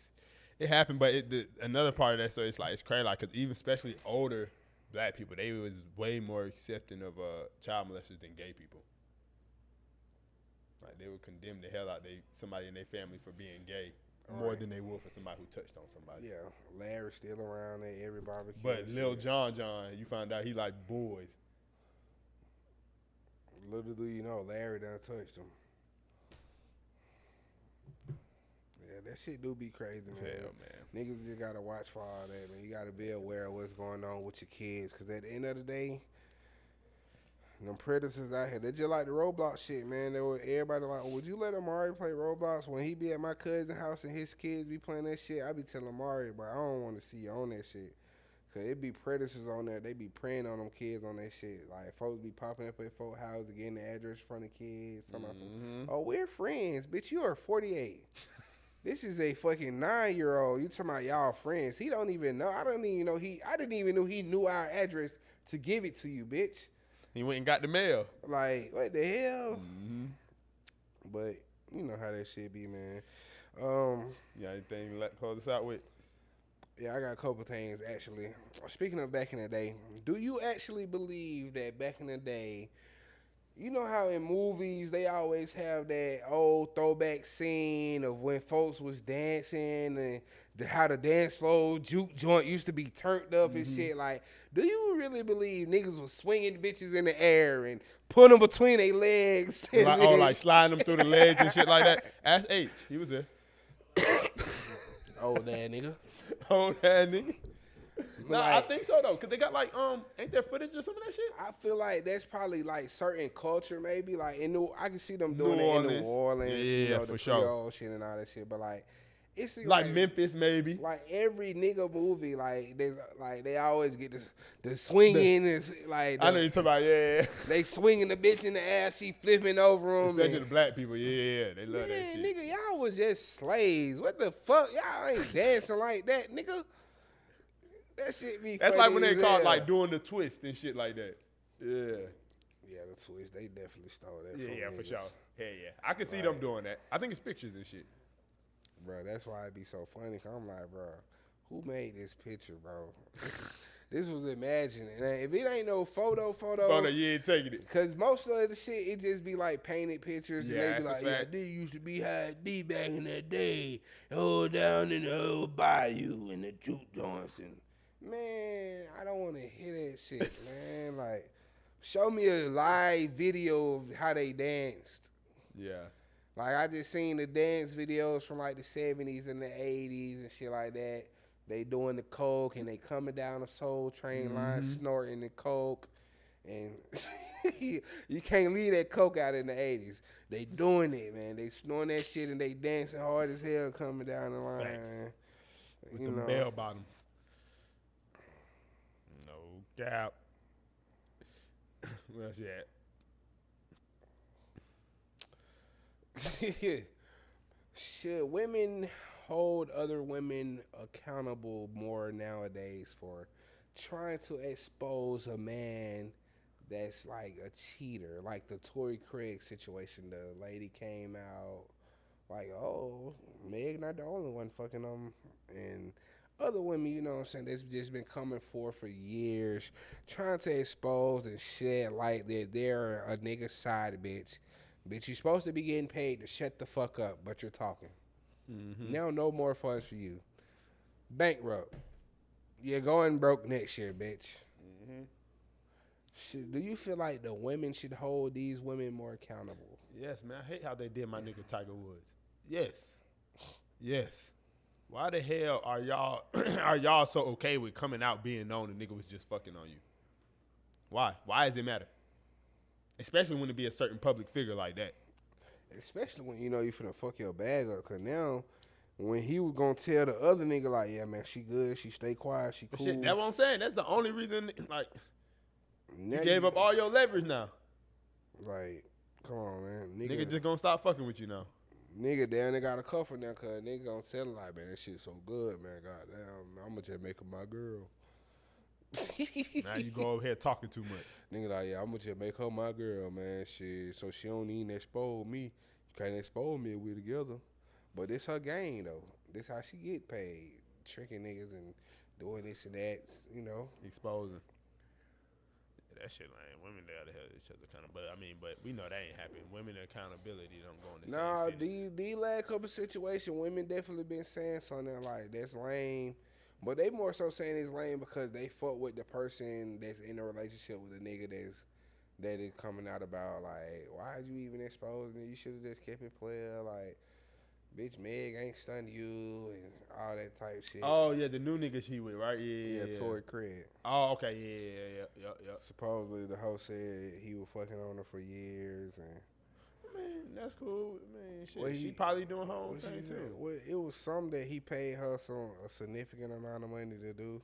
It happened, but another part of that story, it's like, it's crazy. Like, because even especially older black people, they was way more accepting of child molesters than gay people. Like they would condemn the hell out of somebody in their family for being gay more than they would for somebody who touched on somebody. Yeah, Larry's still around at every barbecue. But Lil John, you found out he like boys. Little do you know, Larry done touched him. Yeah, that shit do be crazy, man. Hell, man. Niggas just gotta watch for all that, man. You gotta be aware of what's going on with your kids, cause at the end of the day, them predators out here, they just like the Roblox shit, man. Everybody like, would you let Amari play Roblox when he be at my cousin's house and his kids be playing that shit? I be telling Amari, but I don't want to see you on that shit, cause it be predators on there. They be preying on them kids on that shit. Like folks be popping up at folks' house, getting the address from the kids. Oh, we're friends, bitch. You are 48. This is a fucking 9-year-old. You talking about y'all friends? He don't even know. I didn't even know he knew our address to give it to you, bitch. He went and got the mail. Like, what the hell? But you know how that shit be, man. You got anything to close us out with? Yeah, I got a couple things, actually. Speaking of back in the day, do you actually believe that back in the day, you know how in movies they always have that old throwback scene of when folks was dancing and how the dance floor juke joint used to be turned up and shit. Like, do you really believe niggas was swinging bitches in the air and putting them between their legs? Like sliding them through the legs and shit like that? Ask H. He was there. Old ass nigga. Old ass nigga. Nah, Like, I think so though, cause they got like ain't there footage of some of that shit? I feel like that's probably like certain culture, maybe like I can see them doing it in New Orleans, yeah, you know, for the sure. Creole shit and all that shit. But like, it's Like Memphis, maybe. Like every nigga movie, like there's like they always get the swinging, and like I know you're talking about, yeah. they swinging the bitch in the ass, she flipping over them. Especially the black people, yeah, they love that shit. Nigga, y'all was just slaves. What the fuck, y'all ain't dancing like that, nigga. That shit be. That's funny like when they as call hell. like doing the twist and shit like that. Yeah. Yeah, the Twitch, they definitely stole that. Yeah, from for niggas. sure. Hell yeah. I can see them doing that. I think it's pictures and shit. Bro, that's why it be so funny. Cause I'm like, bro, who made this picture, bro? This was imagined. And if it ain't no photo, Oh, no, you ain't taking it. cause most of the shit, it just be like painted pictures. Yeah, and they be that's a like, yeah, fact. this used to be how it be back in that day. Oh, down in the old bayou in the juke joints. And man, I don't want to hear that shit, man. Like, show me a live video of how they danced. Yeah. Like, I just seen the dance videos from like the 70s and the 80s and shit like that. They doing the coke and they coming down the Soul Train line snorting the coke. And you can't leave that coke out in the 80s. They doing it, man. They snoring that shit and they dancing hard as hell coming down the line. Facts. With You the know. bell bottoms. No cap. Where else you at? Should women hold other women accountable more nowadays for trying to expose a man that's like a cheater? Like the Tory Craig situation, the lady came out like, oh, Meg not the only one fucking them. And other women, you know what I'm saying, that's just been coming forth for years, trying to expose and shed light that they're a nigga side bitch. Bitch, you're supposed to be getting paid to shut the fuck up, but you're talking. Now no more funds for you. Bankrupt. You're going broke next year, bitch. Do you feel like the women should hold these women more accountable? Yes, man. I hate how they did my nigga Tiger Woods. Yes. Yes. Why the hell are y'all so okay with coming out being known the nigga was just fucking on you? Why? Why does it matter? Especially when it be a certain public figure like that. Especially when you know you finna fuck your bag up. Cause now, when he was gonna tell the other nigga like, yeah, man, she good, she stay quiet, she cool. Shit, that's what I'm saying. That's the only reason. Like, now you gave up all your leverage now. Like, come on, man, Nigga just gonna stop fucking with you now. Nigga down there got a cover now, cause nigga gonna tell her like, man, that shit so good, man. Goddamn, I'ma just make her my girl. Now you go over here talking too much. Nigga like, yeah, I'ma just make her my girl, man. Shit, so she don't even expose me. You can't expose me if we together. But this her game though. This how she get paid, tricking niggas and doing this and that. You know, Exposing. That shit lame. Women they oughta help each other kind of, but we know that ain't happening. Women accountability don't go in the nah, same cities. these last couple situations, women definitely been saying something like that's lame. But they more so saying it's lame because they fuck with the person that's in a relationship with a nigga that is coming out about like, why you even exposing it? You should have just kept it player. Like, bitch, Meg ain't stunned you and all that type shit. Oh yeah, the new nigga she with, right? Yeah. Tory Craig. Oh okay, yeah. Supposedly the host said he was fucking on her for years and. Man, that's cool. Man, shit. Well, she probably doing her own thing too. Well, it was something that he paid her a significant amount of money to do.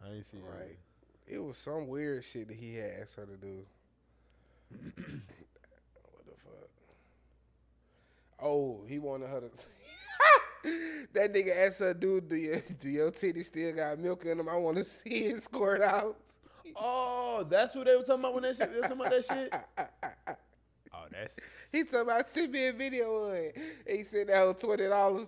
I ain't see it. Right. It was some weird shit that he had asked her to do. What the fuck? Oh, he wanted her to. That nigga asked her, dude, do your titties still got milk in them? I want to see it squirt out. Oh, that's what they were talking about when they were talking about that shit. Oh, that's. He talking about send me a video of it. He said that was $20.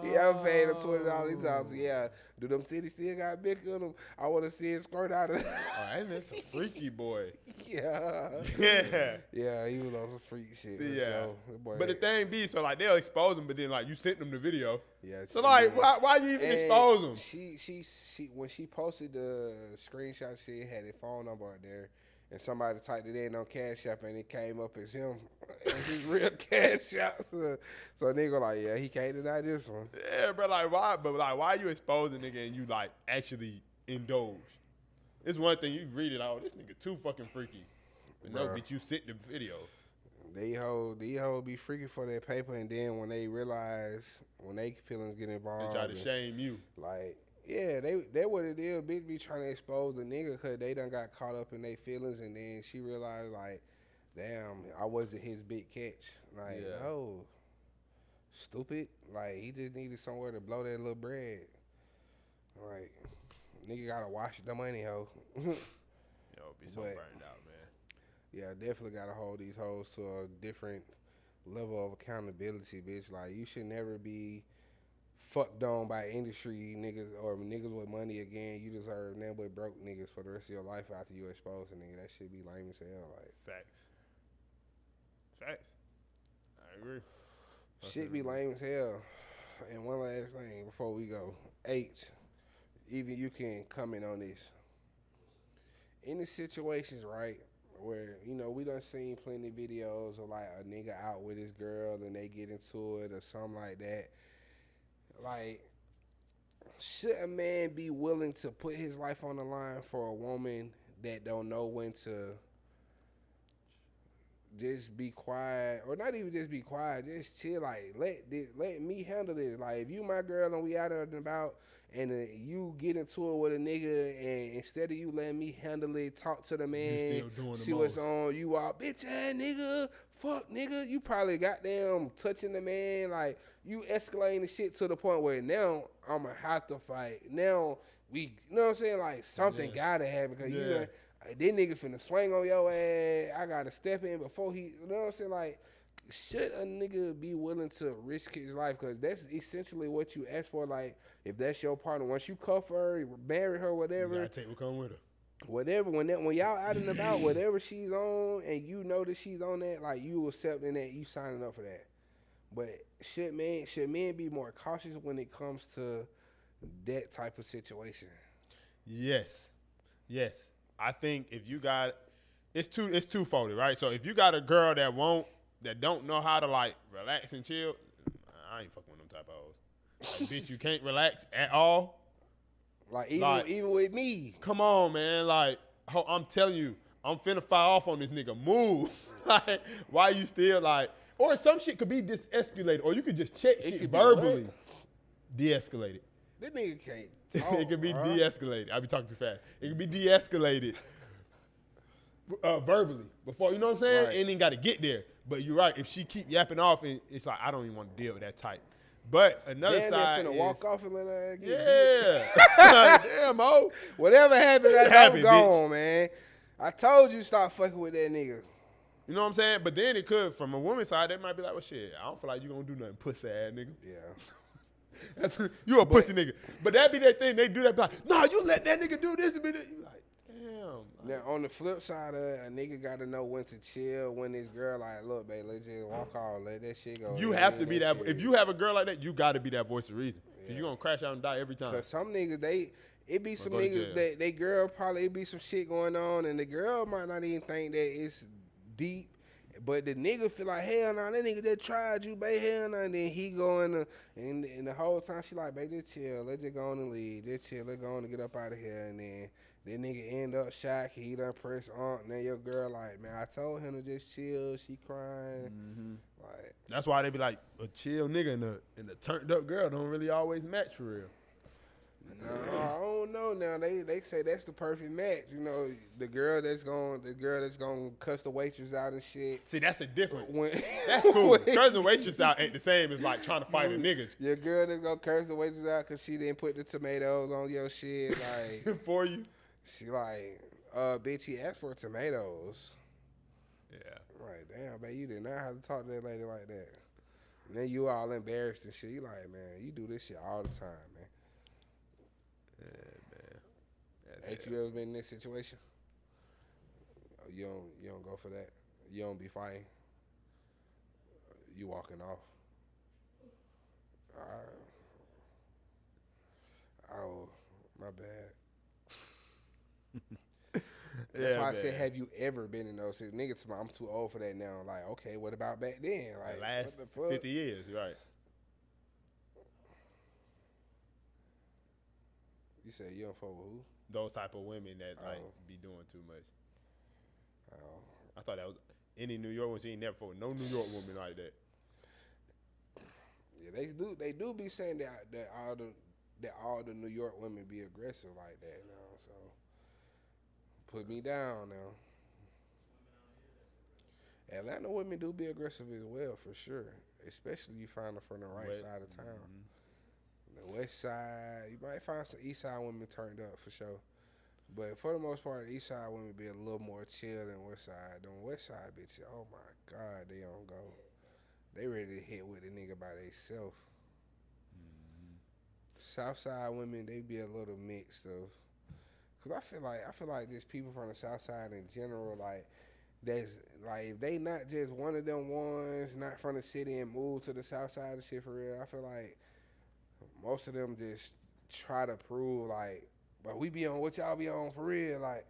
Yeah, I'm paying him $20. He talks, yeah, do them titties still got milk in them? I want to see it squirt out of it. Oh, ain't this a freaky boy? Yeah. Yeah. Yeah, he was on some freak shit. Yeah. So, boy, But the thing be, so like they'll expose him, but then like you sent them the video. yeah. So like, why you even expose them? She when she posted the screenshot, she had his phone number out there, and somebody typed it in on Cash App, and it came up as him, as his real Cash App. So nigga like, yeah, he can't deny this one. Yeah, bro. Like why? But like, why you exposing nigga and you like actually indulge? It's one thing you read it. Oh, this nigga too fucking freaky. But no, Bruh. bitch, you sent the video. These hoes be freaky for their paper, and then when they realize, when they feelings get They involved, try to shame you. like, yeah, they what it is. Bitch be trying to expose the nigga because they done got caught up in their feelings, and then she realized, like, damn, I wasn't his big catch. Like, Yeah. no, stupid. Like, he just needed somewhere to blow that little bread. Like, Nigga gotta watch the money, hoe. Yo, be so But- burned out, man. Yeah, definitely gotta hold these hoes to a different level of accountability, bitch. Like, you should never be fucked on by industry niggas or niggas with money again. You deserve nothing but broke niggas for the rest of your life after you exposed a nigga. That shit be lame as hell. Like, Facts. I agree. shit be lame as hell. And one last thing before we go. H, even you can comment on this. In the situations, right, where, you know, we done seen plenty of videos of like a nigga out with his girl and they get into it or something like that. Like, should a man be willing to put his life on the line for a woman that don't know when to just be quiet, or not even just be quiet, just chill? Like, let me handle this. Like, if you my girl and we out and about, and you get into it with a nigga, and instead of you letting me handle it, talk to the man, still doing the see what's most. on, you all bitch ass nigga, fuck nigga, you probably goddamn touching the man, like you escalating the shit to the point where now I'ma have to fight. Now we, you know what I'm saying? Like, something gotta happen, because you know, this nigga finna swing on your ass. I gotta step in before he, you know what I'm saying? Like, should a nigga be willing to risk his life? Because that's essentially what you ask for. Like, if that's your partner, once you cuff her, marry her, You whatever, gotta take what come with her. whatever, when y'all out and about, whatever she's on, and you know that she's on that, like, you accepting that, you signing up for that. But should men be more cautious when it comes to that type of situation? Yes. I think if you got, it's twofold, right? So if you got a girl that don't know how to like relax and chill, I ain't fucking with them type of hoes. Like, bitch, you can't relax at all. Like, Like, even with me. Come on, man. Like, I'm telling you, I'm finna fire off on this nigga. Move. Like, why you still like, or some shit could be de-escalated, or you could just check It shit could be verbally. what? De-escalated. This nigga can't talk, It could be bruh. de-escalated. I be talking too fast. It could be de-escalated verbally before, you know what I'm saying? Right. Ain't even got to get there. But you're right. If she keep yapping off, and it's like, I don't even want to deal with that type. But another Damn, side finna is, walk off and let her get yeah. Damn, Mo. Whatever happens, I'm Happen, gone, man. I told you stop fucking with that nigga. You know what I'm saying? But then it could, from a woman's side, they might be like, well, shit, I don't feel like you gonna do nothing pussy ass nigga. Yeah. You a pussy nigga. But that be that thing, they do that, be like, nah, you let that nigga do this. And be that. You like, damn. Now, on the flip side of it, a nigga got to know when to chill, when this girl like, look, babe, let's just walk off, let that shit go. You It have ain't to be that. shit. If you have a girl like that, you got to be that voice of reason. Because Yeah. you're going to crash out and die every time. Cause some niggas, it be some go to niggas jail. that they girl probably, it be some shit going on, and the girl might not even think that it's deep. But the nigga feel like, hell no, that nigga just tried you, babe, hell no. And then he going, and the whole time she like, babe, just chill, let's just go on and leave. Just chill, let's go on and get up out of here. And then that nigga end up shocked, he done press on. And then your girl like, man, I told him to just chill, she crying. Like, That's why they be like, a chill nigga and a turned up girl don't really always match for real. no, I don't know now. They say that's the perfect match. You know, the girl that's gonna cuss the waitress out and shit. See, that's a difference. When, That's cool. Cursing the waitress out ain't the same as like trying to fight a nigga Your girl that's gonna curse the waitress out because she didn't put the tomatoes on your shit. Like, for you. she like, bitch, he asked for tomatoes. Yeah. Like, damn, man, you did not have to talk to that lady like that. And then you all embarrassed and shit. You like, man, you do this shit all the time, man. Yeah, man. That's Ain't it. you ever been in this situation? You don't go for that. You don't be fighting. You walking off. Oh, my bad. That's why I said, have you ever been in those situations? Niggas, I'm too old for that now. Like, okay, what about back then? Like, The last what the fuck? 50 years, right. You said you don't fuck with who? Those type of women that like Oh. be doing too much. Oh. I thought that was any New York woman. She ain't never fought with no New York woman like that. Yeah, they do be saying that all the New York women be aggressive like that now. So put me down now. Atlanta women do be aggressive as well, for sure. Especially you find her from the right But- side of town. The West Side, you might find some East Side women turned up for sure. But for the most part, East Side women be a little more chill than West Side. Them West Side bitches, oh my God, they on go. They ready to hit with a nigga by themselves. South Side women, they be a little mixed of. Cause I feel like just people from the South Side in general, like that's like if they not just one of them ones, not from the city and move to the South Side and shit for real. I feel like most of them just try to prove like, but we be on what y'all be on for real, like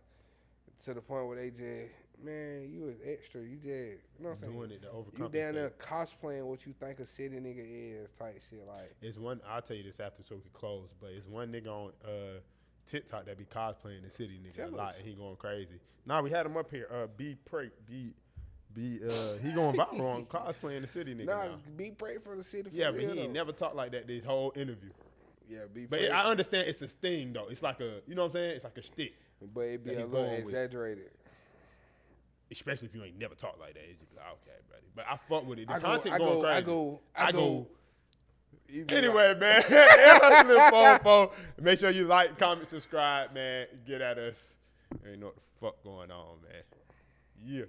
to the point where they just, man, you was extra, you just, you know what I'm saying? Doing it to overcompensate. You down there cosplaying what you think a city nigga is, type shit. Like it's one. I'll tell you this after so we can close, but it's one nigga on TikTok that be cosplaying the city nigga a lot, and he going crazy. Nah, we had him up here. He going viral on cosplaying the city nigga. Nah, now. be pray for the city. For Yeah, real, but he ain't though. never talked like that this whole interview. Yeah, be. But I understand it's a sting though. It's like a, you know what I'm saying? It's like a shtick. But it be that a he's little going with. exaggerated. Especially if you ain't never talked like that. It's just like, okay, buddy. But I fuck with it. The content going crazy. I go. Anyway, man, EarHustlin404. Make sure you like, comment, subscribe, man. Get at us. Ain't know what the fuck going on, man. Yeah.